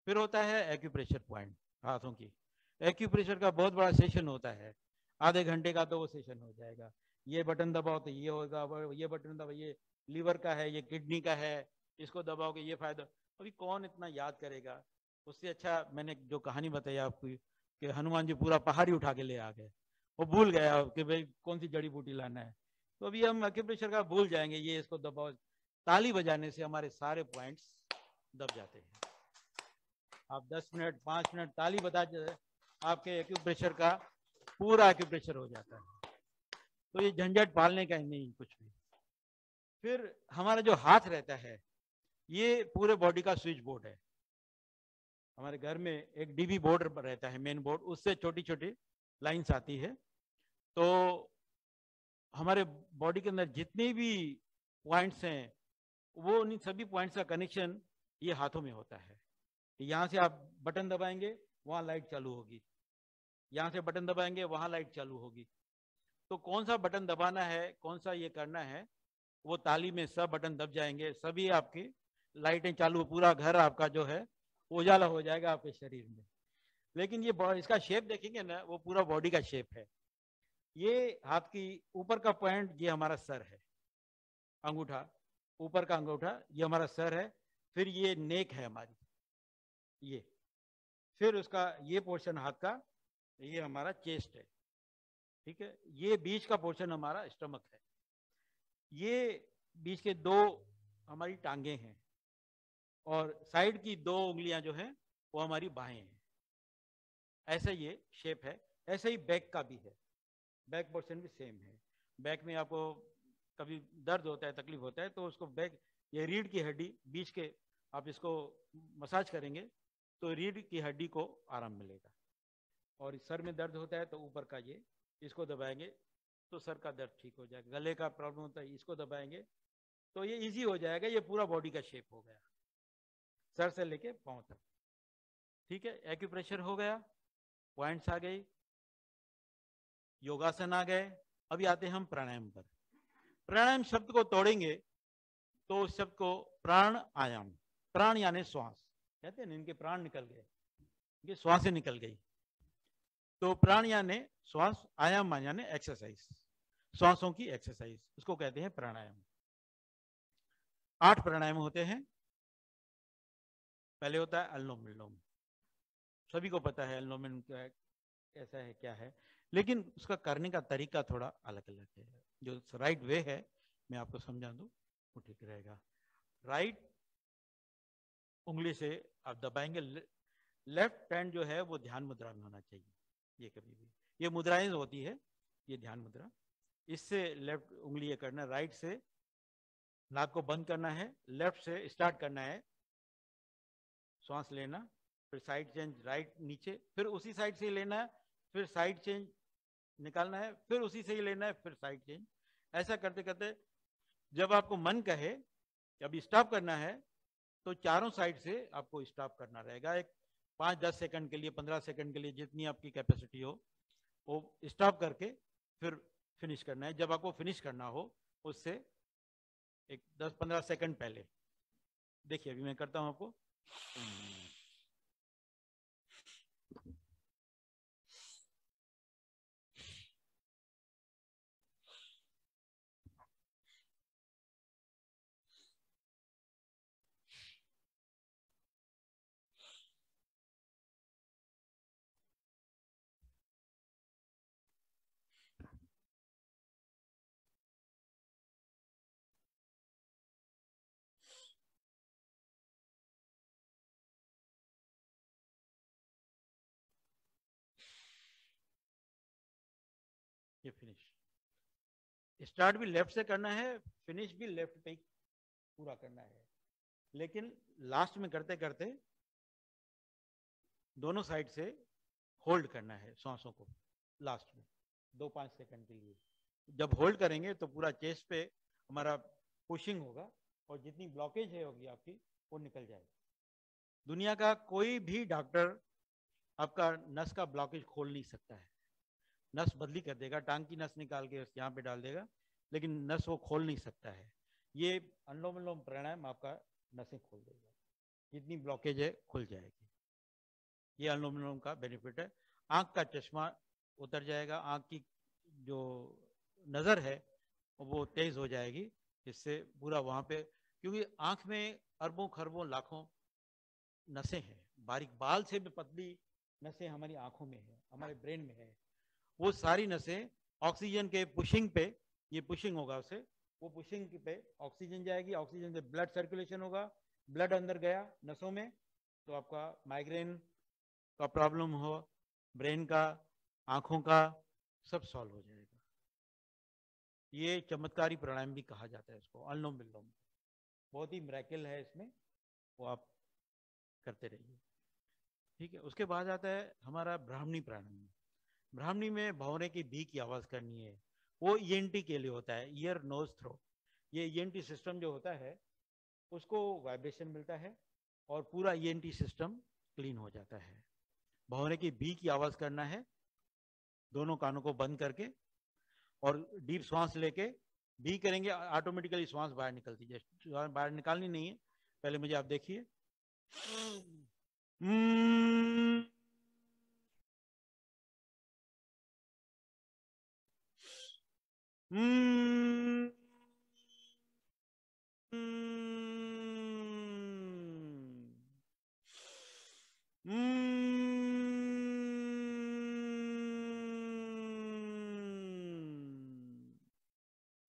फिर होता है एक्यूप्रेशर पॉइंट हाथों की। एक्यूप्रेशर का बहुत बड़ा सेशन होता है, आधे घंटे का तो वो सेशन हो जाएगा। ये बटन दबाओ तो ये होगा, ये बटन दबाओ, ये लीवर का है, ये किडनी का है, इसको दबाओगे ये फायदा। अभी कौन इतना याद करेगा, उससे अच्छा मैंने जो कहानी बताई आपको कि हनुमान जी पूरा पहाड़ी उठा के ले आ गए, वो भूल गया कि भाई कौन सी जड़ी बूटी लाना है। तो अभी हम एक्यूप्रेशर का भूल जाएंगे, ये इसको दबाओ, ताली बजाने से हमारे सारे पॉइंट्स दब जाते हैं। आप 10 मिनट 5 मिनट ताली बजा, आपके एक्यूप्रेशर का पूरा एक्यूप्रेशर हो जाता है। तो ये झंझट पालने का ही नहीं कुछ भी। फिर हमारा जो हाथ रहता है, ये पूरे बॉडी का स्विच बोर्ड है। हमारे घर में एक डीबी बोर्ड रहता है, मेन बोर्ड, उससे छोटी छोटी लाइंस आती है। तो हमारे बॉडी के अंदर जितने भी पॉइंट्स हैं, वो उन सभी पॉइंट्स का कनेक्शन ये हाथों में होता है। यहाँ से आप बटन दबाएंगे, वहाँ लाइट चालू होगी, यहाँ से बटन दबाएंगे, वहाँ लाइट चालू होगी। तो कौन सा बटन दबाना है, कौन सा ये करना है, वो ताली में सब बटन दब जाएंगे, सभी आपकी लाइटें चालू, पूरा घर आपका जो है उजाला हो जाएगा आपके शरीर में। लेकिन ये इसका शेप देखेंगे ना, वो पूरा बॉडी का शेप है। ये हाथ की ऊपर का पॉइंट, ये हमारा सर है, अंगूठा, ऊपर का अंगूठा ये हमारा सर है। फिर ये नेक है हमारी, ये, फिर उसका ये पोर्शन हाथ का, ये हमारा चेस्ट है, ठीक है। ये बीच का पोर्शन हमारा स्टमक है। ये बीच के दो हमारी टांगे हैं, और साइड की दो उंगलियां जो हैं वो हमारी बाहें हैं। ऐसा ये शेप है। ऐसे ही बैक का भी है, बैक पोर्शन भी सेम है। बैक में आपको कभी दर्द होता है, तकलीफ होता है, तो उसको बैक, ये रीढ़ की हड्डी बीच के, आप इसको मसाज करेंगे तो रीढ़ की हड्डी को आराम मिलेगा। और सर में दर्द होता है तो ऊपर का ये, इसको दबाएंगे तो सर का दर्द ठीक हो जाएगा। गले का प्रॉब्लम होता है, इसको दबाएंगे तो ये इजी हो जाएगा। ये पूरा बॉडी का शेप हो गया, सर से लेके पांव तक, ठीक है। एक्यूप्रेशर हो गया, पॉइंट्स आ गई, योगासन आ गए। अभी आते हैं हम प्राणायाम पर। प्राणायाम शब्द को तोड़ेंगे तो उस शब्द को प्राण आयाम, प्राण यानी श्वास, कहते हैं ना, इनके प्राण निकल गए, इनके श्वासें निकल गई। तो प्राण यानी श्वास, आयाम यानी एक्सरसाइज, श्वासों की एक्सरसाइज, उसको कहते हैं प्राणायाम। 8 प्राणायाम होते हैं। पहले होता है अनुलोम विलोम, सभी को पता है अनुलोम विलोम कैसा है, क्या है, लेकिन उसका करने का तरीका थोड़ा अलग अलग है। जो राइट वे है, मैं आपको समझा दूं, वो ठीक रहेगा। राइट उंगली से आप दबाएंगे, लेफ्ट हैंड जो है वो ध्यान मुद्रा में होना चाहिए। ये कभी भी, ये मुद्राएं होती है, ये ध्यान मुद्रा, इससे लेफ्ट उंगली ये करना, राइट से नाक को बंद करना है, लेफ्ट से स्टार्ट करना है, श्वास लेना, फिर साइड चेंज, राइट नीचे, फिर उसी साइड से लेना है, फिर साइड चेंज निकालना है, फिर उसी से ही लेना है, फिर साइड चेंज। ऐसा करते करते जब आपको मन कहे कि अभी स्टॉप करना है, तो चारों साइड से आपको स्टॉप करना रहेगा। एक 5-10 सेकंड के लिए, 15 सेकंड के लिए, जितनी आपकी कैपेसिटी हो, वो स्टॉप करके फिर फिनिश करना है। जब आपको फिनिश करना हो, उससे एक 10-15 सेकंड पहले देखिए, अभी मैं करता हूं आपको। ये फिनिश, स्टार्ट भी लेफ्ट से करना है, फिनिश भी लेफ्ट पे पूरा करना है। लेकिन लास्ट में करते करते दोनों साइड से होल्ड करना है सांसों को, लास्ट में 2-5 सेकंड के लिए। जब होल्ड करेंगे तो पूरा चेस्ट पे हमारा पुशिंग होगा, और जितनी ब्लॉकेज है होगी आपकी, वो निकल जाएगी। दुनिया का कोई भी डॉक्टर आपका नस का ब्लॉकेज खोल नहीं सकता है। नस बदली कर देगा, टांग की नस निकाल के यहाँ पे डाल देगा, लेकिन नस वो खोल नहीं सकता है। ये अनुलोम विलोम प्राणायाम आपका नसें खोल देगा, जितनी ब्लॉकेज है खुल जाएगी। ये अनुलोम विलोम का बेनिफिट है। आंख का चश्मा उतर जाएगा, आंख की जो नजर है वो तेज हो जाएगी, इससे पूरा वहां पे, क्योंकि आंख में अरबों खरबों लाखों नसें हैं, बारीक बाल से भी पतली नसें हमारी आंखों में है, हमारे ब्रेन में है। वो सारी नसें ऑक्सीजन के पुशिंग पे, ये पुशिंग होगा उसे, वो पुशिंग पे ऑक्सीजन जाएगी, ऑक्सीजन से ब्लड सर्कुलेशन होगा, ब्लड अंदर गया नसों में, तो आपका माइग्रेन का प्रॉब्लम हो, ब्रेन का, आंखों का, सब सॉल्व हो जाएगा। ये चमत्कारी प्राणायाम भी कहा जाता है इसको, अनुलोम विलोम। बहुत ही मिरेकल है इसमें, वो आप करते रहिए, ठीक है। उसके बाद आता है हमारा ब्राह्मणी प्राणायाम। ब्राह्मणी में भंवरे की भी की आवाज करनी है, वो ईएनटी के लिए होता है, ईयर नोज थ्रोट। ये ईएनटी सिस्टम जो होता है उसको वाइब्रेशन मिलता है और पूरा ईएनटी सिस्टम क्लीन हो जाता है। भौरे की बी की आवाज करना है, दोनों कानों को बंद करके, और डीप श्वास लेके बी करेंगे, ऑटोमेटिकली श्वास बाहर निकलती है। श्वास बाहर निकालनी नहीं है, पहले मुझे आप देखिए।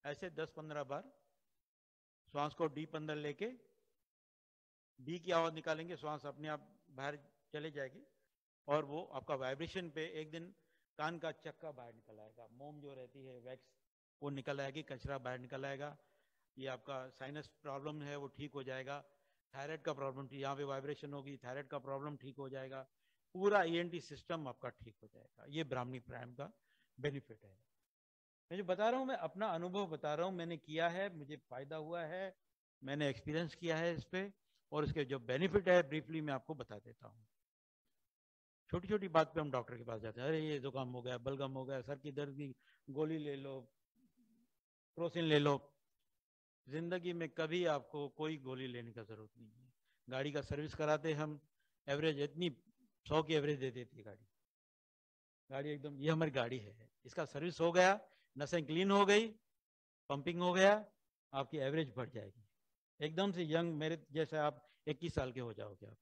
ऐसे 10-15 बार श्वास को डीप अंदर लेके बी की आवाज निकालेंगे, श्वास अपने आप बाहर चले जाएगी और वो आपका वाइब्रेशन पे एक दिन कान का चक्का बाहर निकल आएगा, मोम जो रहती है वैक्स वो निकल आएगी, कचरा बाहर निकल आएगा। ये आपका साइनस प्रॉब्लम है वो ठीक हो जाएगा, थायराइड का प्रॉब्लम यहाँ पे वाइब्रेशन होगी, थायराइड का प्रॉब्लम ठीक हो जाएगा, पूरा ईएनटी सिस्टम आपका ठीक हो जाएगा। ये ब्राह्मणी प्राणायाम का बेनिफिट है। मैं जो बता रहा हूँ, मैं अपना अनुभव बता रहा हूँ, मैंने किया है, मुझे फायदा हुआ है, मैंने एक्सपीरियंस किया है इस पे, और इसके जो बेनिफिट है ब्रीफली मैं आपको बता देता हूँ। छोटी छोटी बात पे हम डॉक्टर के पास जाते हैं, अरे ये जुकाम हो गया, बलगम हो गया, सर की दर्द की गोली ले लो, क्रोसिन ले लो। जिंदगी में कभी आपको कोई गोली लेने का जरूरत नहीं है। गाड़ी का सर्विस कराते हम, एवरेज इतनी 100 की एवरेज दे देती है गाड़ी एकदम, ये हमारी गाड़ी है, इसका सर्विस हो गया, नसें क्लीन हो गई, पंपिंग हो गया, आपकी एवरेज बढ़ जाएगी एकदम से यंग, मेरे जैसे आप 21 साल के हो जाओगे आप।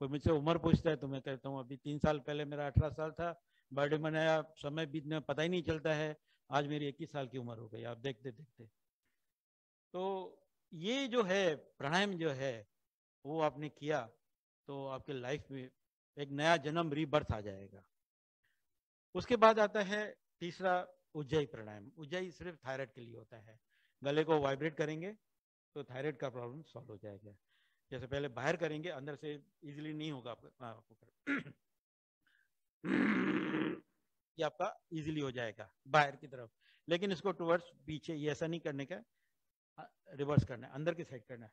कोई मुझसे उम्र पूछता है तो मैं कहता हूँ अभी 3 साल पहले मेरा 18 साल था, बर्थडे मनाया, समय बीतने में पता ही नहीं चलता है, आज मेरी 21 साल की उम्र हो गई, आप देखते देखते। तो ये जो है प्राणायाम जो है वो आपने किया तो आपके लाइफ में एक नया जन्म, रीबर्थ आ जाएगा। उसके बाद आता है तीसरा उज्जयी प्राणायाम। उज्जयी सिर्फ थायराइड के लिए होता है, गले को वाइब्रेट करेंगे तो थायराइड का प्रॉब्लम सॉल्व हो जाएगा। जैसे पहले बाहर करेंगे, अंदर से इजीली नहीं होगा आपको ये आपका इजीली हो जाएगा बाहर की तरफ, लेकिन इसको टुवर्ड्स पीछे, ये ऐसा नहीं करने का, रिवर्स करना है, अंदर की साइड करना है।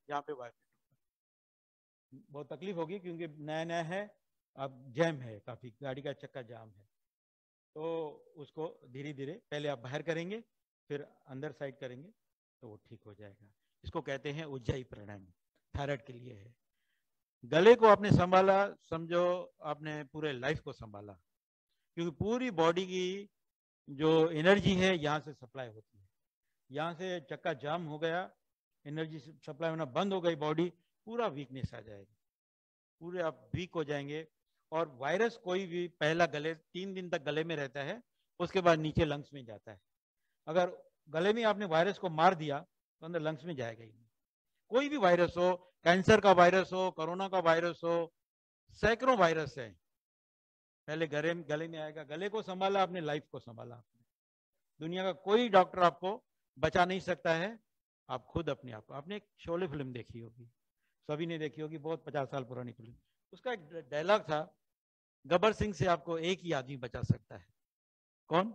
यहाँ पे वाइब्रेट, बहुत तकलीफ होगी क्योंकि नया नया है, अब जैम है, काफी गाड़ी का चक्का जाम है, तो उसको धीरे धीरे पहले आप बाहर करेंगे फिर अंदर साइड करेंगे तो वो ठीक हो जाएगा। इसको कहते हैं उज्जयी प्राणायाम, थायराइड के लिए है। गले को आपने संभाला, समझो आपने पूरे लाइफ को संभाला, क्योंकि पूरी बॉडी की जो एनर्जी है यहाँ से सप्लाई होती है, यहाँ से चक्का जाम हो गया, एनर्जी सप्लाई होना बंद हो गई, बॉडी पूरा वीकनेस आ जाएगी, पूरे आप वीक हो जाएंगे। और वायरस कोई भी पहला गले 3 दिन तक गले में रहता है, उसके बाद नीचे लंग्स में जाता है। अगर गले में आपने वायरस को मार दिया तो अंदर लंग्स में जाएगा ही नहीं। कोई भी वायरस हो, कैंसर का वायरस हो, कोरोना का वायरस हो, सैकड़ों वायरस है, पहले गले में आएगा। गले को संभाला आपने, लाइफ को संभाला आपने, दुनिया का कोई डॉक्टर आपको बचा नहीं सकता है, आप खुद अपने आप। आपने एक शोले फिल्म देखी होगी, सभी ने देखी होगी, बहुत 50 साल पुरानी फिल्म, उसका एक डायलॉग था, गब्बर सिंह से आपको एक ही आदमी बचा सकता है। कौन?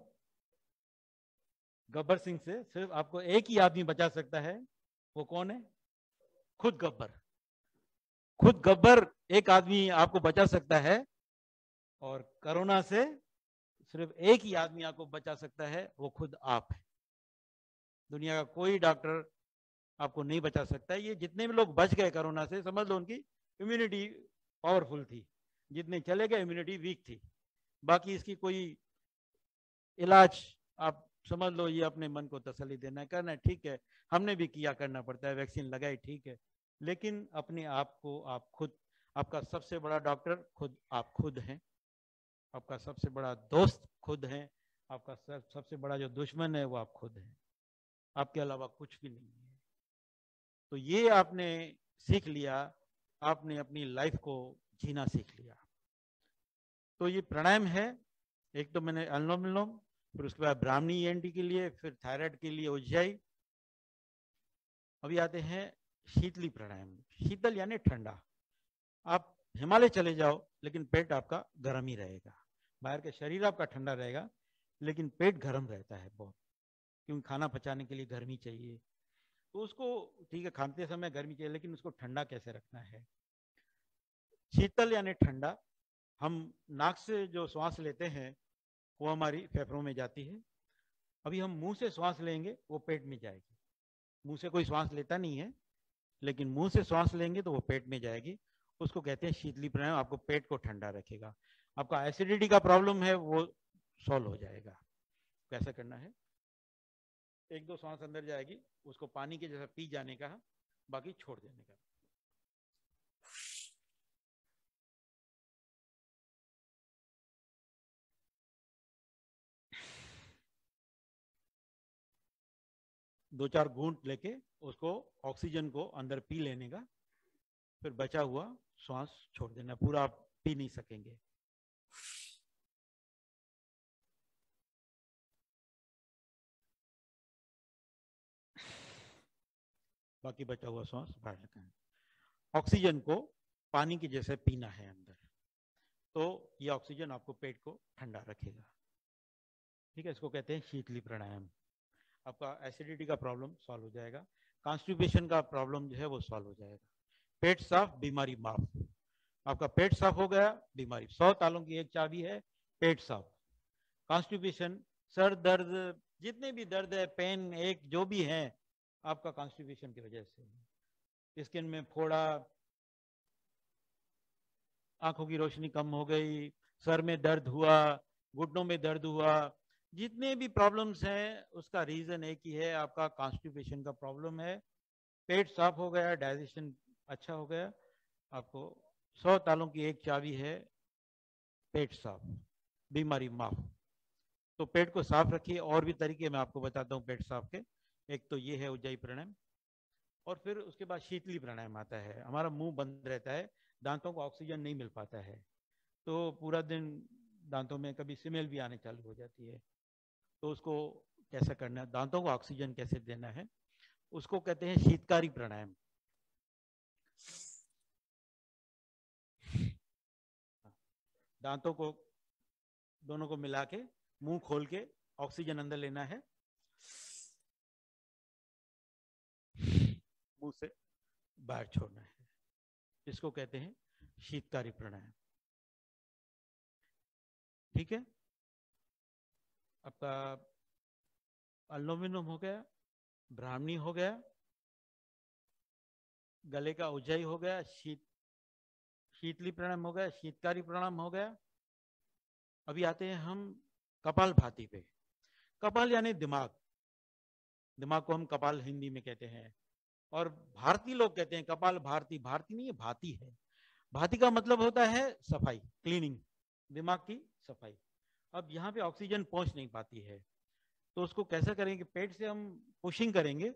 गब्बर सिंह से सिर्फ आपको एक ही आदमी बचा सकता है, वो कौन है? खुद गब्बर। खुद गब्बर एक आदमी आपको बचा सकता है, और कोरोना से सिर्फ एक ही आदमी आपको बचा सकता है, वो खुद आप है। दुनिया का कोई डॉक्टर आपको नहीं बचा सकता है। ये जितने भी लोग बच गए कोरोना से, समझ लो उनकी इम्यूनिटी पावरफुल थी, जितने चले गए इम्यूनिटी वीक थी। बाकी इसकी कोई इलाज आप समझ लो, ये अपने मन को तसल्ली देना है, करना है, ठीक है, हमने भी किया, करना पड़ता है, वैक्सीन लगाई, ठीक है, लेकिन अपने आप को आप खुद, आपका सबसे बड़ा डॉक्टर खुद आप खुद हैं, आपका सबसे बड़ा दोस्त खुद हैं, आपका सबसे बड़ा जो दुश्मन है वो आप खुद हैं, आपके अलावा कुछ भी नहीं है। तो ये आपने सीख लिया, आपने अपनी लाइफ को जीना सीख लिया। तो ये प्राणायाम है, एक तो मैंने अनुलोम विलोम, फिर उसके बाद ब्राह्मणी ENT के लिए, फिर थायराइड के लिए उज्जैन। अभी आते हैं शीतली प्राणायाम। शीतल यानी ठंडा। आप हिमालय चले जाओ लेकिन पेट आपका गर्म ही रहेगा, बाहर का शरीर आपका ठंडा रहेगा लेकिन पेट गर्म रहता है बहुत, क्योंकि खाना पचाने के लिए गर्मी चाहिए। तो उसको ठीक है, खाते समय गर्मी चाहिए, लेकिन उसको ठंडा कैसे रखना है। शीतल यानी ठंडा। हम नाक से जो श्वास लेते हैं वो हमारी फेफड़ों में जाती है। अभी हम मुंह से श्वास लेंगे वो पेट में जाएगी। मुंह से कोई श्वास लेता नहीं है, लेकिन मुंह से श्वास लेंगे तो वो पेट में जाएगी। उसको कहते हैं शीतली प्राणायाम। आपको पेट को ठंडा रखेगा, आपका एसिडिटी का प्रॉब्लम है वो सॉल्व हो जाएगा। कैसा करना है, 1-2 सांस अंदर जाएगी, उसको पानी के जैसा पी जाने का, बाकी छोड़ देने का। दो चार घूंट लेके उसको ऑक्सीजन को अंदर पी लेने का, फिर बचा हुआ श्वास छोड़ देना। पूरा आप पी नहीं सकेंगे। बाकी बचा हुआ श्वास बाहर निकालना। ऑक्सीजन को पानी के जैसे पीना है अंदर, तो ये ऑक्सीजन आपको पेट को ठंडा रखेगा। ठीक है, इसको कहते हैं शीतली प्राणायाम। आपका एसिडिटी का प्रॉब्लम सॉल्व हो जाएगा, कॉन्स्टिपेशन का प्रॉब्लम जो है वो सॉल्व हो जाएगा। पेट साफ, बीमारी माफ। आपका पेट साफ हो गया, बीमारी। 100 तालों की एक चाबी है पेट साफ। कॉन्स्टिपेशन, सर दर्द, जितने भी दर्द है, पेन, एक जो भी है, आपका कॉन्स्टिपेशन की वजह से। स्किन में फोड़ा, आंखों की रोशनी कम हो गई, सर में दर्द हुआ, घुटनों में दर्द हुआ, जितने भी प्रॉब्लम्स हैं उसका रीजन एक ही है, आपका कॉन्स्टिपेशन का प्रॉब्लम है। पेट साफ हो गया, डाइजेशन अच्छा हो गया, आपको 100 तालों की एक चाबी है पेट साफ, बीमारी माफ। तो पेट को साफ रखिए। और भी तरीके मैं आपको बताता हूँ पेट साफ के। एक तो ये है उज्जयी प्राणायाम, और फिर उसके बाद शीतली प्राणायाम आता है। हमारा मुंह बंद रहता है, दांतों को ऑक्सीजन नहीं मिल पाता है, तो पूरा दिन दांतों में कभी स्मेल भी आने चालू हो जाती है। तो उसको कैसा करना है, दांतों को ऑक्सीजन कैसे देना है, उसको कहते हैं शीतकारी प्राणायाम। दांतों को दोनों को मिला के मुंह खोल के ऑक्सीजन अंदर लेना है, मुंह से बाहर छोड़ना है। इसको कहते हैं शीतकारी प्राणायाम। ठीक है, आपका अनुलोम विलोम हो गया, ब्राह्मणी हो गया, गले का उज्जयी हो गया, शीतली प्राणायाम हो गया, शीतकारी प्राणायाम हो गया। अभी आते हैं हम कपालभाति पे। कपाल यानी दिमाग। दिमाग को हम कपाल हिंदी में कहते हैं, और भारतीय लोग कहते हैं कपाल भारती। भारती नहीं है, भाती है। भाती का मतलब होता है सफाई, क्लीनिंग, दिमाग की सफाई। अब यहाँ पे ऑक्सीजन पहुंच नहीं पाती है, तो उसको कैसा करेंगे, पेट से हम पुशिंग करेंगे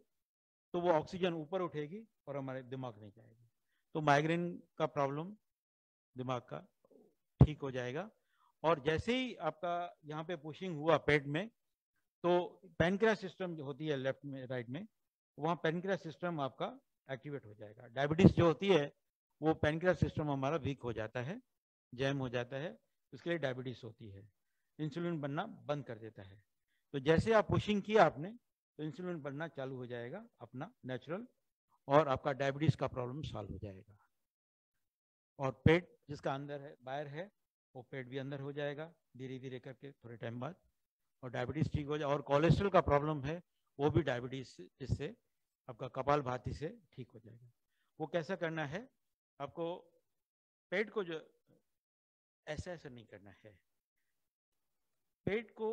तो वो ऑक्सीजन ऊपर उठेगी और हमारे दिमाग नहीं जाएगी। तो माइग्रेन का प्रॉब्लम दिमाग का ठीक हो जाएगा। और जैसे ही आपका यहाँ पे पुशिंग हुआ पेट में, तो पैनक्रियास सिस्टम जो होती है लेफ्ट में राइट में, वहाँ पैनक्रियास सिस्टम आपका एक्टिवेट हो जाएगा। डायबिटीज जो होती है वो पैनक्रियास सिस्टम हमारा वीक हो जाता है, जैम हो जाता है, इसके लिए डायबिटीज होती है। इंसुलिन बनना बंद कर देता है। तो जैसे आप पुशिंग किया आपने, तो इंसुलिन बनना चालू हो जाएगा अपना नेचुरल, और आपका डायबिटीज का प्रॉब्लम सॉल्व हो जाएगा। और पेट जिसका अंदर है बाहर है, वो पेट भी अंदर हो जाएगा धीरे धीरे करके थोड़े टाइम बाद, और डायबिटीज ठीक हो जाए। और कोलेस्ट्रॉल का प्रॉब्लम है वो भी डायबिटीज इससे आपका कपालभाति से ठीक हो जाएगा। वो कैसा करना है, आपको पेट को जो ऐसा ऐसा नहीं करना है, पेट को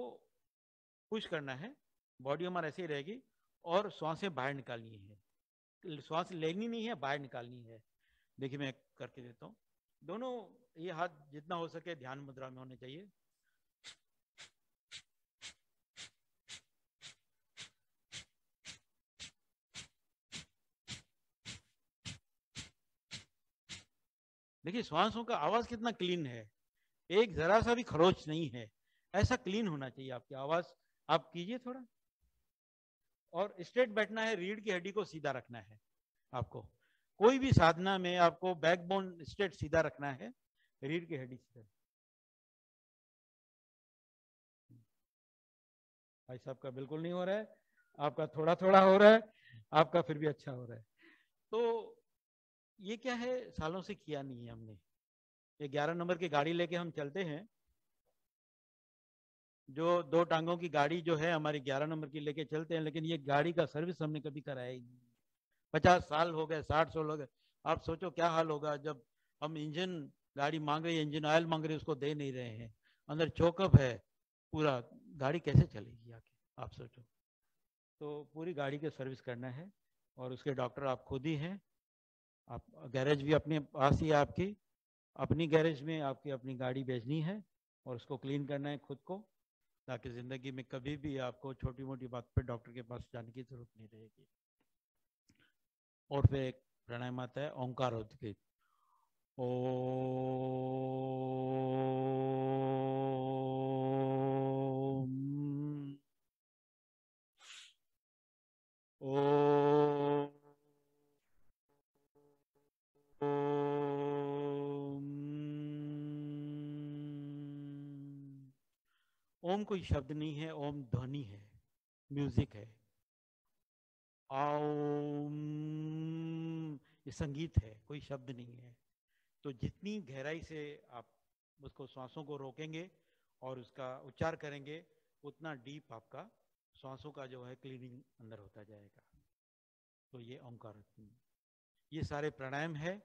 पुश करना है, बॉडी हमारा ऐसे ही रहेगी, और श्वासें बाहर निकालनी है। श्वास लेनी नहीं है, बाहर निकालनी है। देखिए मैं करके देता हूँ। दोनों ये हाथ जितना हो सके ध्यान मुद्रा में होने चाहिए। देखिए श्वासों का आवाज कितना क्लीन है, एक जरा सा भी खरोच नहीं है, ऐसा क्लीन होना चाहिए आपकी आवाज। आप कीजिए थोड़ा, और स्ट्रेट बैठना है, रीढ़ की हड्डी को सीधा रखना है आपको। कोई भी साधना में आपको बैकबोन स्ट्रेट सीधा रखना है, रीढ़ की हड्डी सीधा। भाई साहब का बिल्कुल नहीं हो रहा है, आपका थोड़ा थोड़ा हो रहा है, आपका फिर भी अच्छा हो रहा है। तो ये क्या है, सालों से किया नहीं है हमने। ये 11 नंबर की गाड़ी लेके हम चलते हैं, जो 2 टांगों की गाड़ी जो है हमारी 11 नंबर की लेके चलते हैं, लेकिन ये गाड़ी का सर्विस हमने कभी कराया ही नहीं। 50 साल हो गए, 60 साल हो गए। आप सोचो क्या हाल होगा जब हम इंजन, गाड़ी मांग रही है, इंजन ऑयल मांग रही है, उसको दे नहीं रहे हैं, अंदर चोकअप है पूरा, गाड़ी कैसे चलेगी आके, आप सोचो। तो पूरी गाड़ी की सर्विस करना है, और उसके डॉक्टर आप खुद ही हैं। आप गैरेज भी अपने पास ही है आपकी, अपनी गैरेज में आपकी अपनी गाड़ी भेजनी है और उसको क्लीन करना है खुद को, ताकि जिंदगी में कभी भी आपको छोटी मोटी बात पे डॉक्टर के पास जाने की जरूरत नहीं रहेगी। और फिर एक प्राणायाम आता है ओंकार उद्गीत, ओम ओम ओम कोई शब्द नहीं है, ओम ध्वनि है, म्यूजिक है। ओम ये संगीत है, कोई शब्द नहीं है। तो जितनी गहराई से आप उसको सांसों को रोकेंगे और उसका उच्चार करेंगे, उतना डीप आपका सांसों का जो है क्लीनिंग अंदर होता जाएगा। तो ये ओंकार, ये सारे प्राणायाम है,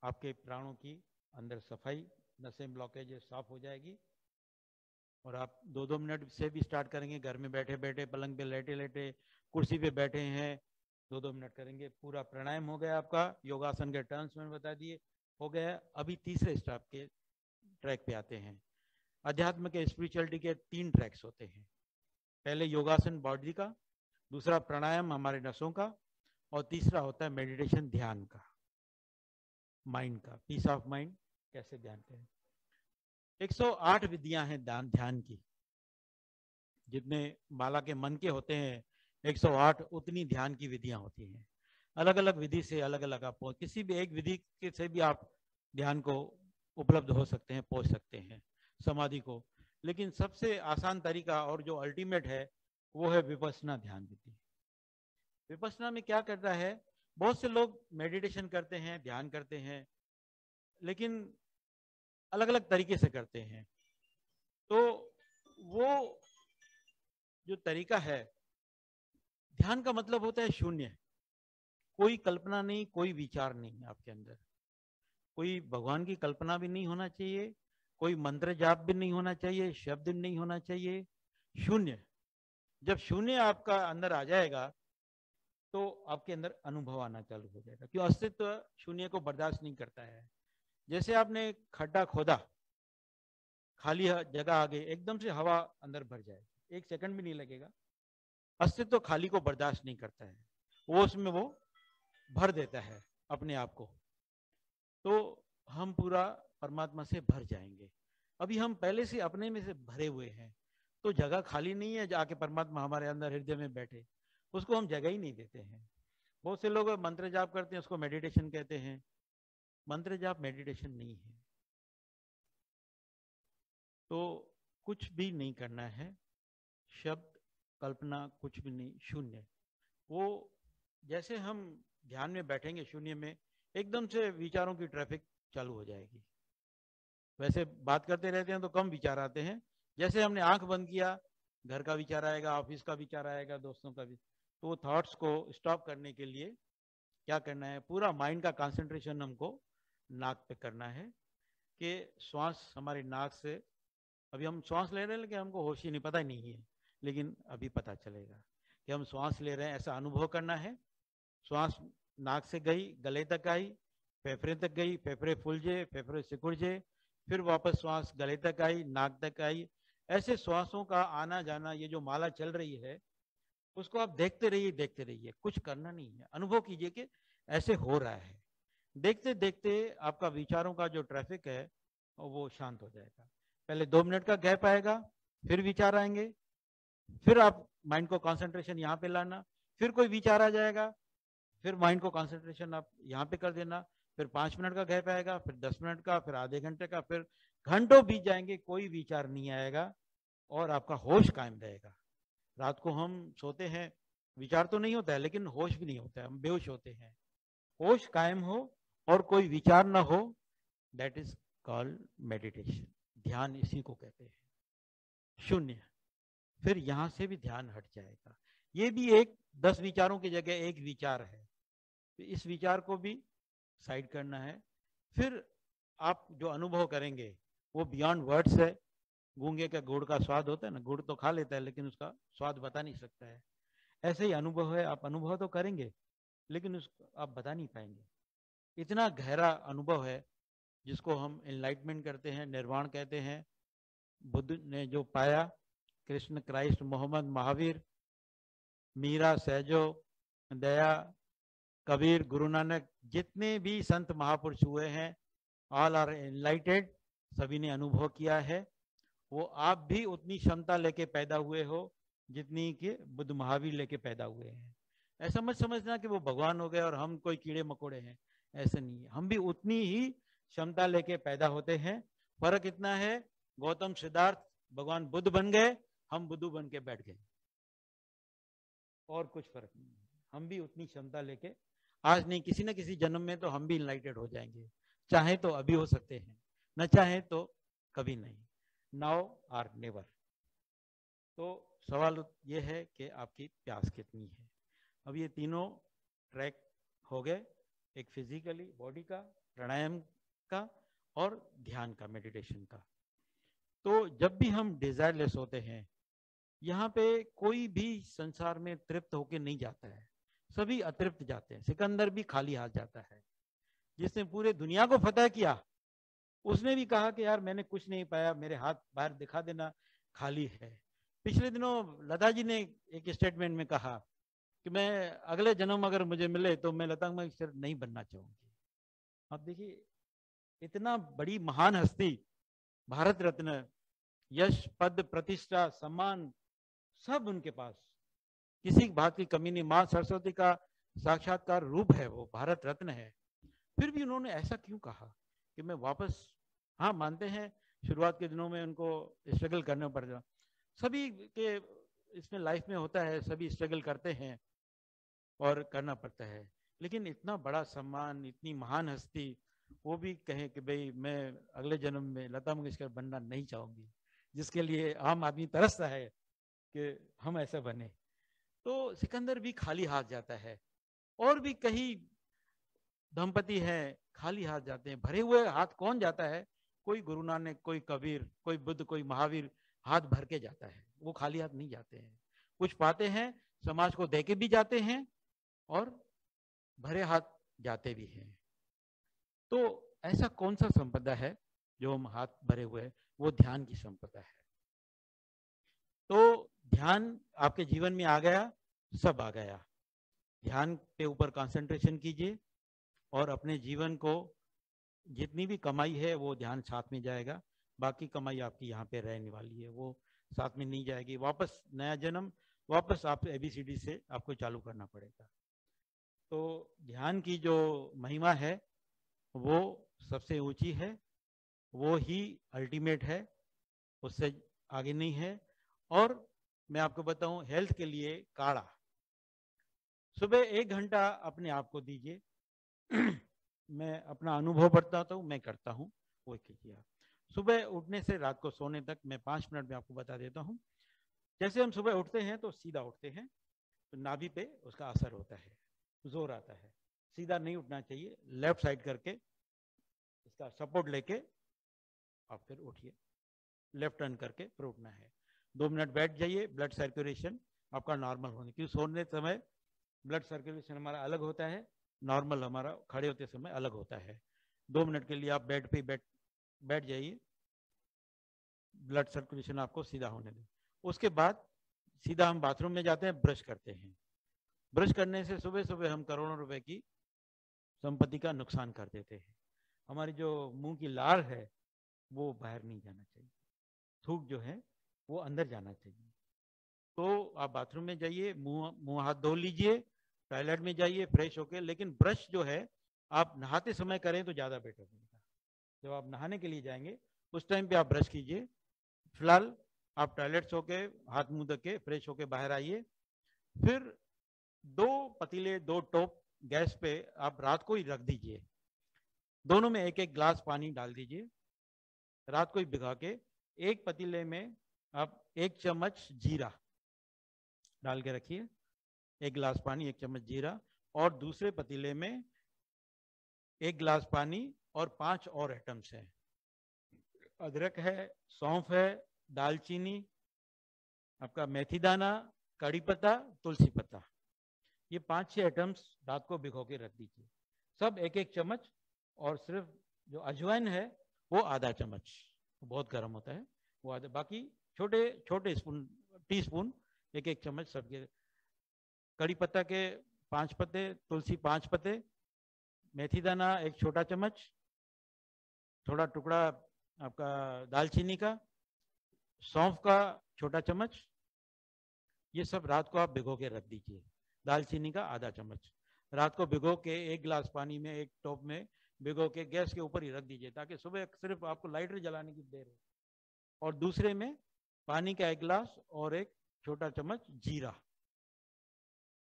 आपके प्राणों की अंदर सफाई, नसें ब्लॉकेज साफ हो जाएगी। और आप 2-2 मिनट से भी स्टार्ट करेंगे, घर में बैठे बैठे, पलंग पे लेटे लेटे, कुर्सी पे बैठे हैं, 2-2 मिनट करेंगे, पूरा प्राणायाम हो गया आपका। योगासन के टर्म्स मैंने बता दिए, हो गया। अभी तीसरे स्टेप के ट्रैक पे आते हैं। अध्यात्म के स्पिरिचुअलिटी के 3 ट्रैक्स होते हैं। पहले योगासन बॉडी का, दूसरा प्राणायाम हमारे नसों का, और तीसरा होता है मेडिटेशन ध्यान का, माइंड का, पीस ऑफ माइंड कैसे ध्यान करें। 108 विधियां हैं ध्यान की, जितने माला के मन के होते हैं 108 उतनी ध्यान की विधियां होती हैं। अलग अलग विधि से अलग अलग आप किसी भी एक विधि से भी आप ध्यान को उपलब्ध हो सकते हैं, पहुंच सकते हैं समाधि को। लेकिन सबसे आसान तरीका और जो अल्टीमेट है वो है विपश्यना ध्यान विधि। विपश्यना में क्या करता है, बहुत से लोग मेडिटेशन करते हैं, ध्यान करते हैं, लेकिन अलग अलग तरीके से करते हैं। तो वो जो तरीका है, ध्यान का मतलब होता है शून्य, कोई कल्पना नहीं, कोई विचार नहीं आपके अंदर, कोई भगवान की कल्पना भी नहीं होना चाहिए, कोई मंत्र जाप भी नहीं होना चाहिए, शब्द नहीं होना चाहिए, शून्य। जब शून्य आपका अंदर आ जाएगा तो आपके अंदर अनुभव आना चालू हो जाएगा, क्यों अस्तित्व शून्य को बर्दाश्त नहीं करता है। जैसे आपने खड्डा खोदा, खाली जगह आ गई, एकदम से हवा अंदर भर जाए, 1 सेकंड भी नहीं लगेगा। अस्तित्व खाली को बर्दाश्त नहीं करता है, वो उसमें वो भर देता है अपने आप को। तो हम पूरा परमात्मा से भर जाएंगे। अभी हम पहले से अपने में से भरे हुए हैं, तो जगह खाली नहीं है जाके परमात्मा हमारे अंदर हृदय में बैठे, उसको हम जगह ही नहीं देते हैं। बहुत से लोग मंत्र जाप करते हैं, उसको मेडिटेशन कहते हैं। मंत्र जाप मेडिटेशन नहीं है। तो कुछ भी नहीं करना है, शब्द कल्पना कुछ भी नहीं, शून्य। वो जैसे हम ध्यान में बैठेंगे शून्य में, एकदम से विचारों की ट्रैफिक चालू हो जाएगी। वैसे बात करते रहते हैं तो कम विचार आते हैं, जैसे हमने आंख बंद किया, घर का विचार आएगा, ऑफिस का विचार आएगा, दोस्तों का भी। तो वो थॉट्स को स्टॉप करने के लिए क्या करना है, पूरा माइंड का कंसंट्रेशन हमको नाक पे करना है, कि श्वास हमारे नाक से, अभी हम श्वास ले रहे हैं लेकिन हमको होश ही नहीं, पता ही नहीं है, लेकिन अभी पता चलेगा कि हम श्वास ले रहे हैं, ऐसा अनुभव करना है। श्वास नाक से गई, गले तक आई, फेफड़े तक गई, फेफड़े फूलजे, फेफड़े सिकुड़जे, फिर वापस श्वास गले तक आई, नाक तक आई। ऐसे श्वासों का आना जाना, ये जो माला चल रही है, उसको आप देखते रहिए, देखते रहिए, कुछ करना नहीं है, अनुभव कीजिए कि ऐसे हो रहा है। देखते देखते आपका विचारों का जो ट्रैफिक है वो शांत हो जाएगा। पहले 2 मिनट का गैप आएगा, फिर विचार आएंगे, फिर आप माइंड को कंसंट्रेशन यहाँ पे लाना, फिर कोई विचार आ जाएगा, फिर माइंड को कंसंट्रेशन आप यहाँ पे कर देना, फिर 5 मिनट का गैप आएगा, फिर 10 मिनट का, फिर आधे घंटे का, फिर घंटों बीत जाएंगे, कोई विचार नहीं आएगा और आपका होश कायम रहेगा। रात को हम सोते हैं, विचार तो नहीं होता है लेकिन होश भी नहीं होता है, हम बेहोश होते हैं। होश कायम हो और कोई विचार ना हो, दैट इज कॉल्ड मेडिटेशन। ध्यान इसी को कहते हैं। शून्य, फिर यहां से भी ध्यान हट जाएगा। ये भी एक 10 विचारों की जगह एक विचार है, तो इस विचार को भी साइड करना है। फिर आप जो अनुभव करेंगे वो बियॉन्ड वर्ड्स है। गूंगे का गुड़ का स्वाद होता है ना, गुड़ तो खा लेता है लेकिन उसका स्वाद बता नहीं सकता है। ऐसे ही अनुभव है, आप अनुभव तो करेंगे लेकिन उसको आप बता नहीं पाएंगे। इतना गहरा अनुभव है जिसको हम एनलाइटमेंट करते हैं, निर्वाण कहते हैं। बुद्ध ने जो पाया, कृष्ण, क्राइस्ट, मोहम्मद, महावीर, मीरा, सहजो, दया, कबीर, गुरु नानक, जितने भी संत महापुरुष हुए हैं, ऑल आर एनलाइटेड, सभी ने अनुभव किया है। वो आप भी उतनी क्षमता लेके पैदा हुए हो जितनी कि बुद्ध महावीर लेके पैदा हुए हैं। ऐसा मत समझना कि वो भगवान हो गए और हम कोई कीड़े मकोड़े हैं, ऐसा नहीं है। हम भी उतनी ही क्षमता लेके पैदा होते हैं। फर्क इतना है, गौतम सिद्धार्थ भगवान बुद्ध बन गए, हम बुद्धू बन के बैठ गए, और कुछ फर्क नहीं है। हम भी उतनी क्षमता लेके, आज नहीं किसी न किसी जन्म में तो हम भी इनलाइटेड हो जाएंगे। चाहे तो अभी हो सकते हैं, न चाहे तो कभी नहीं। Now or never. तो सवाल ये है कि आपकी प्यास कितनी है। अब ये तीनों ट्रैक हो गए, एक फिजिकली बॉडी का, प्राणायाम का, और ध्यान का, मेडिटेशन का। तो जब भी हम डिजायरलेस होते हैं, यहाँ पे कोई भी संसार में तृप्त होके नहीं जाता है, सभी अतृप्त जाते हैं। सिकंदर भी खाली हाथ जाता है। जिसने पूरे दुनिया को फतह किया, उसने भी कहा कि यार मैंने कुछ नहीं पाया, मेरे हाथ बाहर दिखा देना, खाली है। पिछले दिनों लता जी ने एक स्टेटमेंट में कहा कि मैं अगले जन्म अगर मुझे मिले तो मैं लता मंगेशकर नहीं बनना चाहूंगी। अब देखिए, इतना बड़ी महान हस्ती, भारत रत्न, यश, पद, प्रतिष्ठा, सम्मान सब उनके पास, किसी बात की कमी नहीं। माँ सरस्वती का साक्षात्कार रूप है, वो भारत रत्न है। फिर भी उन्होंने ऐसा क्यों कहा कि मैं वापस, हाँ मानते हैं शुरुआत के दिनों में उनको स्ट्रगल करना पड़ता, सभी के इसमें लाइफ में होता है, सभी स्ट्रगल करते हैं और करना पड़ता है। लेकिन इतना बड़ा सम्मान, इतनी महान हस्ती, वो भी कहे कि भाई मैं अगले जन्म में लता मंगेशकर बनना नहीं चाहूंगी, जिसके लिए आम आदमी तरसता है कि हम ऐसा बने। तो सिकंदर भी खाली हाथ जाता है, और भी कई दंपति हैं खाली हाथ जाते हैं। भरे हुए हाथ कौन जाता है? कोई गुरु नानक, कोई कबीर, कोई बुद्ध, कोई महावीर हाथ भर के जाता है, वो खाली हाथ नहीं जाते हैं। कुछ पाते हैं, समाज को देके भी जाते हैं और भरे हाथ जाते भी हैं। तो ऐसा कौन सा संपदा है जो हम हाथ भरे हुए हैं? वो ध्यान की संपदा है। तो ध्यान आपके जीवन में आ गया, सब आ गया। ध्यान पे ऊपर कंसंट्रेशन कीजिए और अपने जीवन को, जितनी भी कमाई है वो ध्यान साथ में जाएगा। बाकी कमाई आपकी यहाँ पे रहने वाली है, वो साथ में नहीं जाएगी। वापस नया जन्म, वापस आप ABCD से आपको चालू करना पड़ेगा। तो ध्यान की जो महिमा है वो सबसे ऊंची है, वो ही अल्टीमेट है, उससे आगे नहीं है। और मैं आपको बताऊं, हेल्थ के लिए काढ़ा, सुबह 1 घंटा अपने आप को दीजिए। मैं अपना अनुभव बताता हूँ, मैं करता हूँ, वो कीजिए आप। सुबह उठने से रात को सोने तक, मैं 5 मिनट में आपको बता देता हूँ। जैसे हम सुबह उठते हैं तो सीधा उठते हैं, तो नाभि पे उसका असर होता है, जोर आता है। सीधा नहीं उठना चाहिए, लेफ्ट साइड करके इसका सपोर्ट लेके आप फिर उठिए, लेफ्ट टर्न करके फिर उठना है। 2 मिनट बैठ जाइए, ब्लड सर्कुलेशन आपका नॉर्मल होने, क्योंकि सोने समय ब्लड सर्कुलेशन हमारा अलग होता है, नॉर्मल हमारा खड़े होते समय अलग होता है। 2 मिनट के लिए आप बेड पे बैठ जाइए, ब्लड सर्कुलेशन आपको सीधा होने दें। उसके बाद सीधा हम बाथरूम में जाते हैं, ब्रश करते हैं। ब्रश करने से सुबह सुबह हम करोड़ों रुपए की संपत्ति का नुकसान कर देते हैं। हमारी जो मुंह की लार है वो बाहर नहीं जाना चाहिए, थूक जो है वो अंदर जाना चाहिए। तो आप बाथरूम में जाइए, मुंह हाथ धो लीजिए, टॉयलेट में जाइए फ्रेश होके, लेकिन ब्रश जो है आप नहाते समय करें तो ज़्यादा बेटर रहेगा। जब आप नहाने के लिए जाएंगे उस टाइम पे आप ब्रश कीजिए। फिलहाल आप टॉयलेट से होके हाथ मुंह धो के फ्रेश होके बाहर आइए। फिर 2 पतीले 2 टोप गैस पे आप रात को ही रख दीजिए, दोनों में 1-1 गिलास पानी डाल दीजिए। रात को ही भिगा के एक पतीले में आप 1 चम्मच जीरा डाल के रखिए, 1 गिलास पानी 1 चम्मच जीरा, और दूसरे पतीले में 1 गिलास पानी और 5 और आइटम्स हैं। अदरक है, सौंफ है, दालचीनी, आपका मेथी दाना, कड़ी पत्ता, तुलसी पत्ता, ये 5-6 आइटम्स रात को भिगो के रख दीजिए, सब 1-1 चम्मच। और सिर्फ जो अजवाइन है वो आधा चम्मच, बहुत गर्म होता है वो आधा, बाकी छोटे छोटे स्पून टी स्पून 1-1 चम्मच सबके। कड़ी पत्ता के 5 पत्ते, तुलसी 5 पत्ते, मेथी दाना 1 छोटा चम्मच, थोड़ा टुकड़ा आपका दालचीनी का, सौंफ का छोटा चम्मच, ये सब रात को आप भिगो के रख दीजिए। दालचीनी का आधा चम्मच रात को भिगो के 1 गिलास पानी में 1 टोप में भिगो के गैस के ऊपर ही रख दीजिए, ताकि सुबह सिर्फ आपको लाइटर जलाने की देर हो। और दूसरे में पानी का 1 गिलास और 1 छोटा चम्मच जीरा।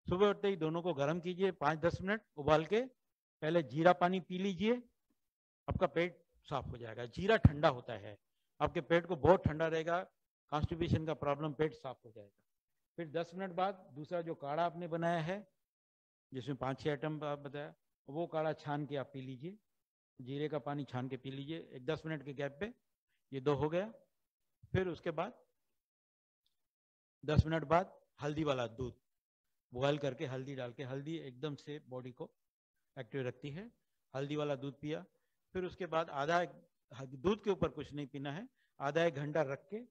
सुबह उठते ही दोनों को गर्म कीजिए, 5-10 मिनट उबाल के पहले जीरा पानी पी लीजिए, आपका पेट साफ हो जाएगा। जीरा ठंडा होता है, आपके पेट को बहुत ठंडा रहेगा, कॉन्स्टिपेशन का प्रॉब्लम, पेट साफ हो जाएगा। फिर 10 मिनट बाद दूसरा जो काढ़ा आपने बनाया है, जिसमें 5-6 आइटम बताया, वो काढ़ा छान के आप पी लीजिए, जीरे का पानी छान के पी लीजिए 10 मिनट के गैप पे, ये 2 हो गया। फिर उसके बाद 10 मिनट बाद हल्दी वाला दूध बॉयल करके हल्दी डाल के, हल्दी एकदम से बॉडी को एक्टिव रखती है, हल्दी वाला दूध पिया। फिर उसके बाद दूध के ऊपर कुछ नहीं पीना है, आधा 1 घंटा रख के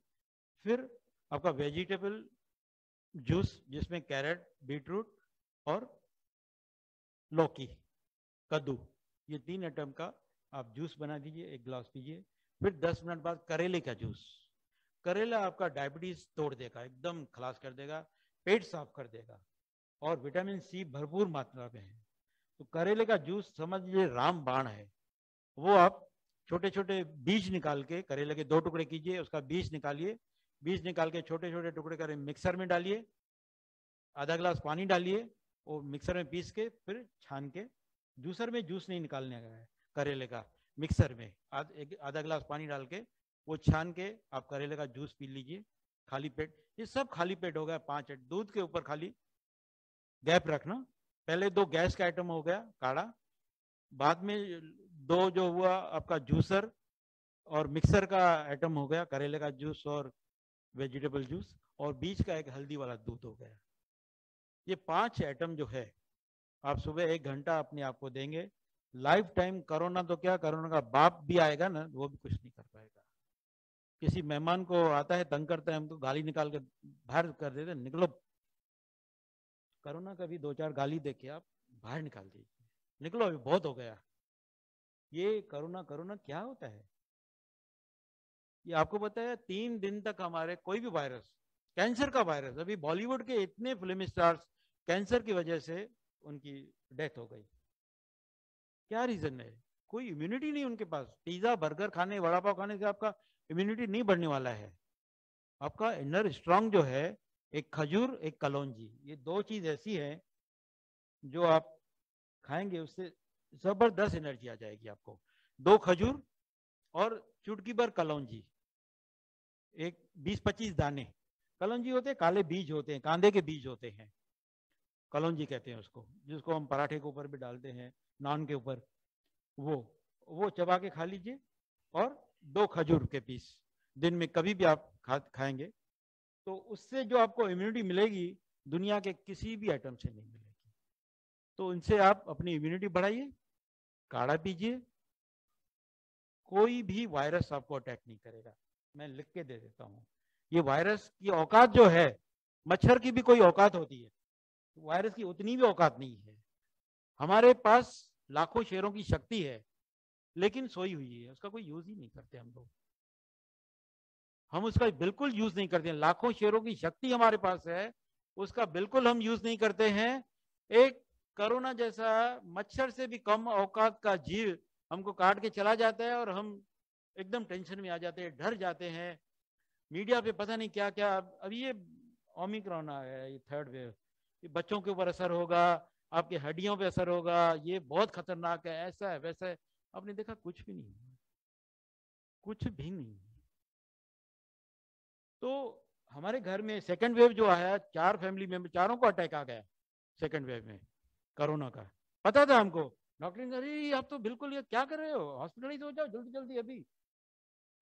फिर आपका वेजिटेबल जूस, जिसमें कैरेट, बीटरूट और लौकी, कद्दू, ये 3 आइटम का आप जूस बना दीजिए, 1 गिलास पीजिए। फिर 10 मिनट बाद करेले का जूस, करेला आपका डायबिटीज तोड़ देगा, एकदम खलास कर देगा, पेट साफ कर देगा, और विटामिन सी भरपूर मात्रा में है। तो करेले का जूस समझ लीजिए रामबाण है। वो आप छोटे छोटे बीज निकाल के, करेले के 2 टुकड़े कीजिए, उसका बीज निकालिए, बीज निकाल के छोटे छोटे टुकड़े करें, मिक्सर में डालिए, आधा गिलास पानी डालिए, और मिक्सर में पीस के फिर छान के, जूसर में जूस नहीं निकालने का है करेले का, मिक्सर में आधा गिलास पानी डाल के वो छान के आप करेले का जूस पी लीजिए खाली पेट। ये सब खाली पेट हो गया। 5 दूध के ऊपर खाली गैप रखना, पहले 2 गैस का आइटम हो गया काढ़ा, बाद में 2 जो हुआ आपका जूसर और मिक्सर का आइटम हो गया, करेले का जूस और वेजिटेबल जूस, और बीच का 1 हल्दी वाला दूध हो गया। ये 5 आइटम जो है आप सुबह 1 घंटा अपने आप को देंगे, लाइफ टाइम। कोरोना तो क्या, कोरोना का बाप भी आएगा ना, वो भी कुछ नहीं कर पाएगा। किसी मेहमान को आता है, तंग करता है, हमको गाली निकाल के बाहर कर देते, निकलो। कोरोना का भी 2-4 गाली देके आप बाहर निकाल दीजिए, निकलो अभी बहुत हो गया। ये कोरोना क्या होता है, ये आपको पता है? 3 दिन तक हमारे कोई भी वायरस, कैंसर का वायरस, अभी बॉलीवुड के इतने फिल्म स्टार्स कैंसर की वजह से उनकी डेथ हो गई। क्या रीजन है? कोई इम्यूनिटी नहीं उनके पास। पिज्जा बर्गर खाने, वड़ा पाव खाने से आपका इम्यूनिटी नहीं बढ़ने वाला है। आपका इनर स्ट्रांग जो है, एक खजूर, एक कलौंजी, ये 2 चीज ऐसी है जो आप खाएंगे उससे जबरदस्त एनर्जी आ जाएगी आपको। 2 खजूर और चुटकी भर कलौंजी, एक 20-25 दाने। कलौंजी होते हैं, काले बीज होते हैं, कांदे के बीज होते हैं, कलौंजी कहते हैं उसको, जिसको हम पराठे के ऊपर भी डालते हैं, नान के ऊपर। वो चबा के खा लीजिए, और 2 खजूर के पीस दिन में कभी भी आप खाएंगे तो उससे जो आपको इम्यूनिटी मिलेगी दुनिया के किसी भी आइटम से नहीं मिलेगी। तो इनसे आप अपनी इम्यूनिटी बढ़ाइए, काढ़ा पीजिए, कोई भी वायरस आपको अटैक नहीं करेगा। मैं लिख के दे देता हूँ, ये वायरस की औकात जो है, मच्छर की भी कोई औकात होती है, वायरस की उतनी भी औकात नहीं है। हमारे पास लाखों शेरों की शक्ति है, लेकिन सोई हुई है, उसका कोई यूज ही नहीं करते हम लोग। हम उसका बिल्कुल यूज नहीं करते हैं। लाखों शेरों की शक्ति हमारे पास है, उसका बिल्कुल हम यूज नहीं करते हैं। एक कोरोना जैसा मच्छर से भी कम औकात का जीव हमको काट के चला जाता है और हम एकदम टेंशन में आ जाते हैं, डर जाते हैं। मीडिया पे पता नहीं क्या क्या, अब ये ओमिक्रॉन आया है, ये थर्ड वेव, ये बच्चों के ऊपर असर होगा, आपके हड्डियों पे असर होगा, ये बहुत खतरनाक है, ऐसा है वैसा है। आपने देखा कुछ भी नहीं, कुछ भी नहीं। तो हमारे घर में सेकंड वेव जो आया, 4 फैमिली मेंबर, चारों को अटैक आ गया सेकंड वेव में कोरोना का। पता था हमको, डॉक्टर ने अरे आप तो बिल्कुल ये क्या कर रहे हो, हॉस्पिटलाइज हो जाओ जल्दी जल्दी अभी,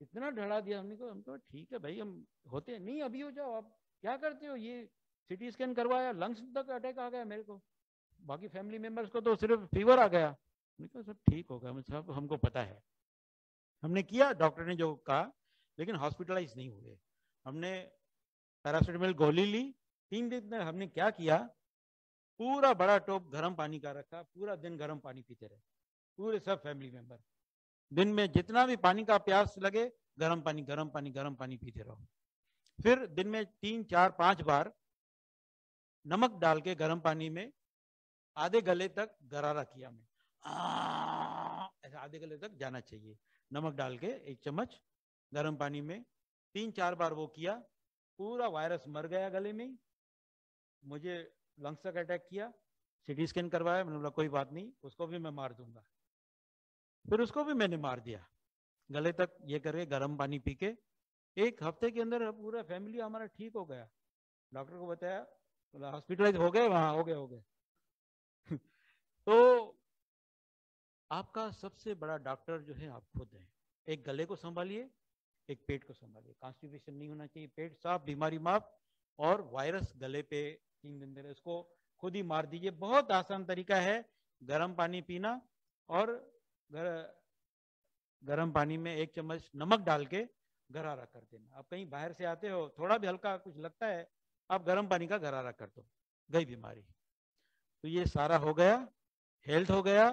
इतना डरा दिया हमने को। हम तो ठीक है भाई, हम होते नहीं, अभी हो जाओ, आप क्या करते हो, ये सीटी स्कैन करवाया, लंग्स तक अटैक आ गया मेरे को, बाकी फैमिली मेंबर्स को तो सिर्फ फीवर आ गया। सब ठीक होगा, सब हमको पता है। हमने किया डॉक्टर ने जो कहा, लेकिन हॉस्पिटलाइज नहीं हुए। हमने पैरासिटामोल गोली ली, 3 दिन में हमने क्या किया, पूरा बड़ा टोप गर्म पानी का रखा, पूरा दिन गर्म पानी पीते रहे, पूरे सब फैमिली मेंबर। दिन में जितना भी पानी का प्यास लगे, गर्म पानी गर्म पानी गर्म पानी पीते रहो। फिर दिन में 3, 4, 5 बार नमक डाल के गर्म पानी में आधे गले तक गरारा किया मैं, ऐसा आधे गले तक जाना चाहिए, नमक डाल के 1 चम्मच गर्म पानी में 3, 4 बार वो किया, पूरा वायरस मर गया गले में। मुझे लंग्स तक अटैक किया, सीटी स्कैन करवाया, मैंने बोला कोई बात नहीं, उसको भी मैं मार दूंगा। फिर उसको भी मैंने मार दिया, गले तक ये करके गर्म पानी पी के 1 हफ्ते के अंदर पूरा फैमिली हमारा ठीक हो गया। डॉक्टर को बताया, बोला हॉस्पिटलाइज हो गए, वहां हो गए तो आपका सबसे बड़ा डॉक्टर जो है आप खुद हैं। एक गले को संभालिए, एक पेट को संभालिए, कॉन्स्टिपेशन नहीं होना चाहिए, पेट साफ, बीमारी माफ, और वायरस गले पे 3 दिन दे, उसको खुद ही मार दीजिए। बहुत आसान तरीका है, गर्म पानी पीना और गर्म पानी में 1 चम्मच नमक डाल के गरारा कर देना। आप कहीं बाहर से आते हो, थोड़ा भी हल्का कुछ लगता है, आप गर्म पानी का गरारा कर दो, गई बीमारी। तो ये सारा हो गया, हेल्थ हो गया,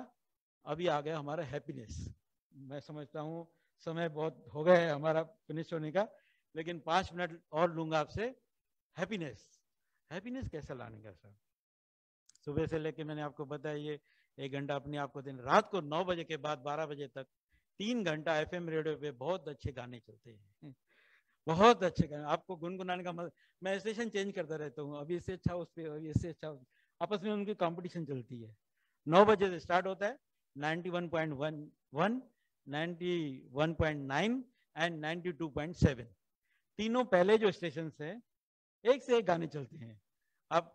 अभी आ गया हमारा हैप्पीनेस। मैं समझता हूँ समय बहुत हो गया है हमारा फिनिश होने का, लेकिन 5 मिनट और लूंगा आपसे। हैप्पीनेस, हैप्पीनेस कैसे लाने का सर? सुबह से लेके मैंने आपको बताया, ये 1 घंटा अपने आप को देना, रात को 9 बजे के बाद 12 बजे तक 3 घंटा FM रेडियो पे बहुत अच्छे गाने चलते हैं, बहुत अच्छे गाने, आपको गुनगुनाने का मैं स्टेशन चेंज करता रहता हूँ, अभी इससे अच्छा उस पर, अभी इससे अच्छा, आपस में उनकी कंपटीशन चलती है। 9 बजे से स्टार्ट होता है, 91.1, 91.9 एंड 92.7, तीनों पहले जो स्टेशन है, एक से एक गाने चलते हैं। आप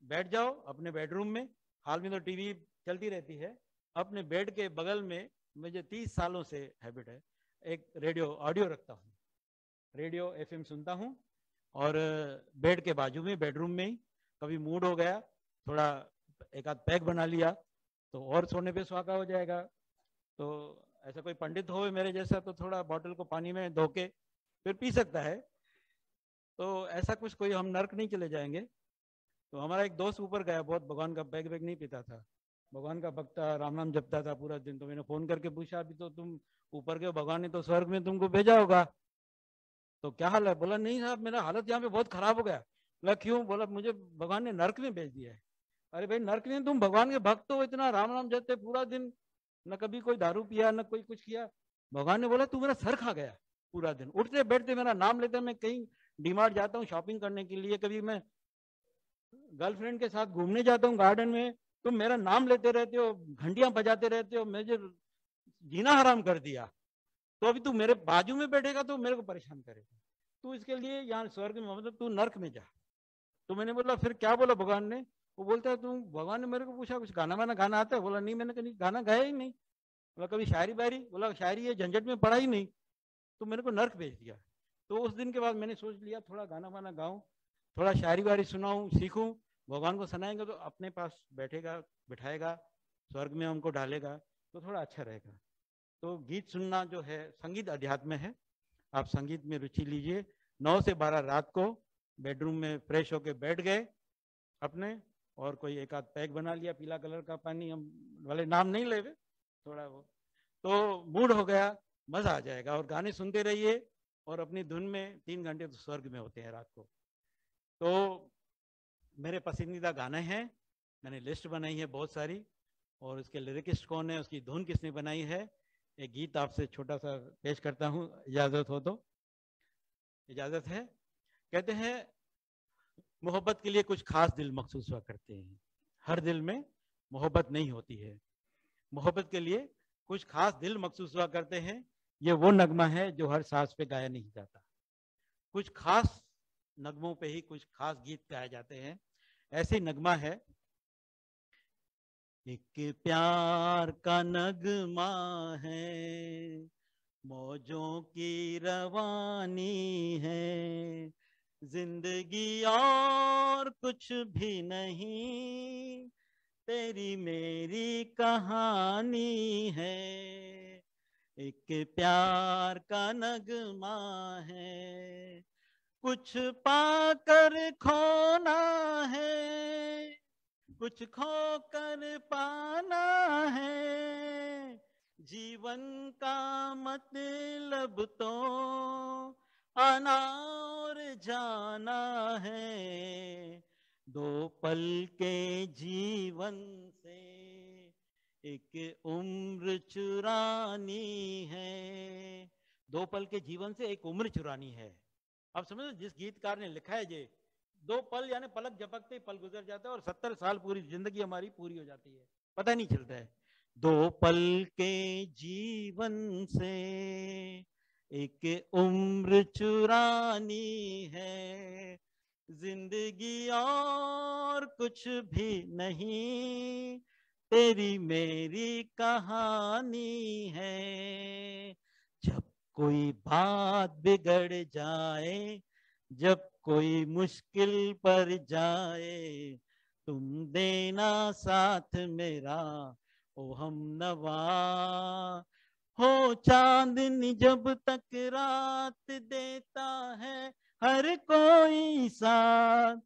बैठ जाओ अपने बेडरूम में, हाल में तो टीवी चलती रहती है, अपने बेड के बगल में, मुझे 30 सालों से हैबिट है, एक रेडियो ऑडियो रखता हूँ, रेडियो FM सुनता हूँ, और बेड के बाजू में बेडरूम में ही, कभी मूड हो गया थोड़ा 1 आध पैक बना लिया तो और सोने पे सुहागा हो जाएगा। तो ऐसा कोई पंडित हो मेरे जैसा तो थोड़ा बॉटल को पानी में धो के फिर पी सकता है। तो ऐसा कुछ कोई हम नर्क नहीं चले जाएंगे। तो हमारा एक दोस्त ऊपर गया, बहुत भगवान का बैग नहीं पीता था, भगवान का भक्ता, राम नाम जपता था पूरा दिन। तो मैंने फोन करके पूछा, अभी तो तुम ऊपर गए, भगवान ने तो स्वर्ग में तुमको भेजा होगा, तो क्या हाल है? बोला नहीं साहब, मेरा हालत यहाँ पे बहुत खराब हो गया। बोला क्यों? बोला मुझे भगवान ने नर्क में भेज दिया है। अरे भाई नर्क में, तुम भगवान के भक्त हो, इतना राम नाम जपते पूरा दिन, न कभी कोई दारू पिया न कोई कुछ किया। भगवान ने बोला तू मेरा सर खा गया, पूरा दिन उठते बैठते मेरा नाम लेते। मैं कहीं डीमार्ट जाता हूँ शॉपिंग करने के लिए, कभी मैं गर्लफ्रेंड के साथ घूमने जाता हूँ गार्डन में, तुम मेरा नाम लेते रहते हो, घंटियां बजाते रहते हो, मुझे जीना हराम कर दिया। तो अभी तू मेरे बाजू में बैठेगा तो मेरे को परेशान करेगा, तू इसके लिए यहाँ स्वर्ग में, मतलब तू नर्क में जा। तो मैंने बोला फिर क्या बोला भगवान ने? वो बोलता है तुम, भगवान ने मेरे को पूछा कुछ गाना वाना गाना आता है? बोला नहीं, मैंने कभी गाना गाया ही नहीं। बोला कभी शायरी बायरी? बोला शायरी ये झंझट में पढ़ा ही नहीं, तो मेरे को नर्क भेज दिया। तो उस दिन के बाद मैंने सोच लिया थोड़ा गाना वाना गाऊं, थोड़ा शायरी वायरी सुनाऊं, सीखूं, भगवान को सुनाएंगे तो अपने पास बैठेगा, बिठाएगा, स्वर्ग में हमको डालेगा, तो थोड़ा अच्छा रहेगा। तो गीत सुनना जो है संगीत अध्यात्म है, आप संगीत में रुचि लीजिए। 9 से 12 रात को बेडरूम में फ्रेश होके बैठ गए अपने, और कोई 1 आध पैक बना लिया, पीला कलर का पानी, हम वाले नाम नहीं ले, थोड़ा वो, तो मूड हो गया, मजा आ जाएगा। और गाने सुनते रहिए, और अपनी धुन में 3 घंटे तो स्वर्ग में होते हैं रात को। तो मेरे पसंदीदा गाने हैं, मैंने लिस्ट बनाई है बहुत सारी, और उसके लिरिकिस्ट कौन है, उसकी धुन किसने बनाई है, एक गीत आपसे छोटा सा पेश करता हूँ, इजाजत हो तो। इजाजत है। कहते हैं मोहब्बत के लिए कुछ खास दिल मखसूस हुआ करते हैं, हर दिल में मोहब्बत नहीं होती है, मोहब्बत के लिए कुछ खास दिल मखसूस हुआ करते हैं, ये वो नगमा है जो हर सांस पे गाया नहीं जाता। कुछ खास नगमों पे ही कुछ खास गीत गाए जाते हैं, ऐसे ही नगमा है। एक प्यार का नगमा है, मौजों की रवानी है, जिंदगी और कुछ भी नहीं, तेरी मेरी कहानी है। एक प्यार का नगमा है, कुछ पाकर खोना है, कुछ खोकर पाना है, जीवन का मतलब तो आना और जाना है। 2 पल के जीवन से एक उम्र चुरानी है, 2 पल के जीवन से एक उम्र चुरानी है। आप समझो जिस गीतकार ने लिखा है ये, 2 पल यानी पलक झपकते ही पल गुजर जाता है और 70 साल पूरी जिंदगी हमारी पूरी हो जाती है, पता नहीं चलता है। 2 पल के जीवन से एक उम्र चुरानी है, जिंदगी और कुछ भी नहीं, तेरी मेरी कहानी है। जब कोई बात बिगड़ जाए, जब कोई मुश्किल पर जाए, तुम देना साथ मेरा ओ हम नवा, हो चांदनी जब तक रात देता है हर कोई साथ,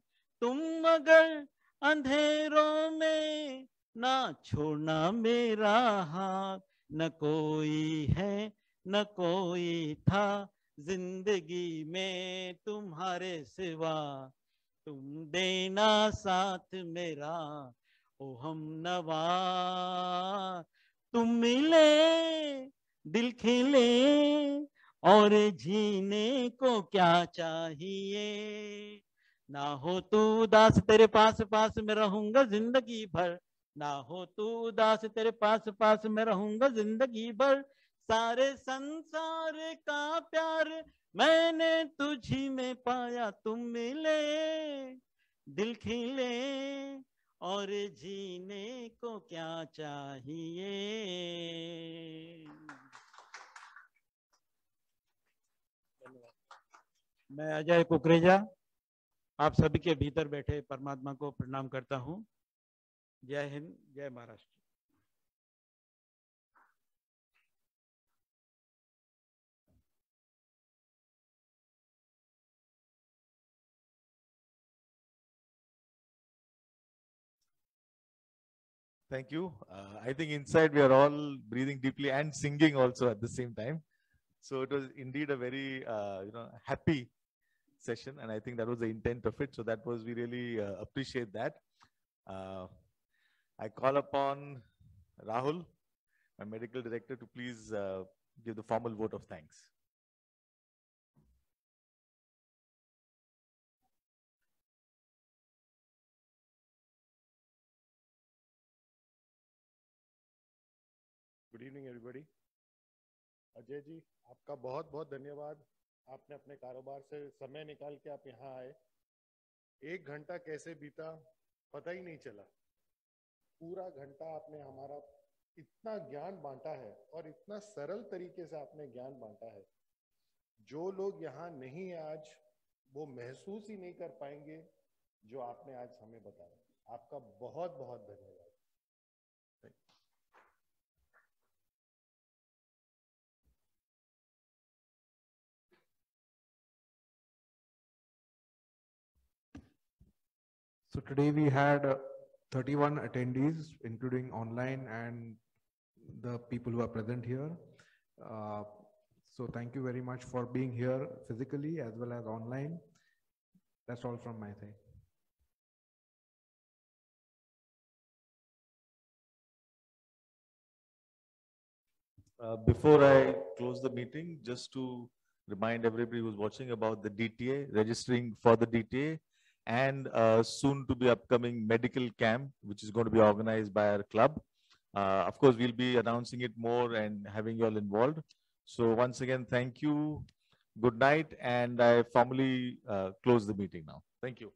तुम अगर अंधेरों में ना छोड़ना मेरा हाथ, न कोई है न कोई था जिंदगी में तुम्हारे सिवा, तुम देना साथ मेरा ओ हम नवा, तुम मिले दिल खिले और जीने को क्या चाहिए, ना हो तू उदास तेरे पास पास में रहूंगा जिंदगी भर, ना हो तू उदास तेरे पास पास में रहूंगा जिंदगी भर, सारे संसार का प्यार मैंने तुझी में पाया, तुम मिले दिल खिले और जीने को क्या चाहिए। मैं अजय कुकरेजा आप सभी के भीतर बैठे परमात्मा को प्रणाम करता हूं। जय हिंद, जय Maharashtra. Thank you. I think inside we are all breathing deeply and singing also at the same time. So it was indeed a very happy session, and I think that was the intent of it. So that was, we really appreciate that. I call upon Rahul, my medical director, to please give the formal vote of thanks. Good evening everybody. Ajay ji, आपका बहुत बहुत धन्यवाद। आपने अपने कारोबार से समय निकाल के आप यहाँ आए। 1 घंटा कैसे बीता पता ही नहीं चला। पूरा घंटा आपने हमारा इतना ज्ञान बांटा है और इतना सरल तरीके से आपने ज्ञान बांटा है, जो लोग यहाँ नहीं है आज वो महसूस ही नहीं कर पाएंगे जो आपने आज हमें बताया। आपका बहुत बहुत धन्यवाद। So today we had 31 attendees, including online and the people who are present here. So thank you very much for being here physically as well as online. That's all from my side. Before I close the meeting, just to remind everybody who's watching about the DTA, registering for the DTA, and soon to be upcoming medical camp, which is going to be organized by our club. Of course, we'll be announcing it more and having you all involved. So once again, thank you. Good night, and I formally close the meeting now. Thank you.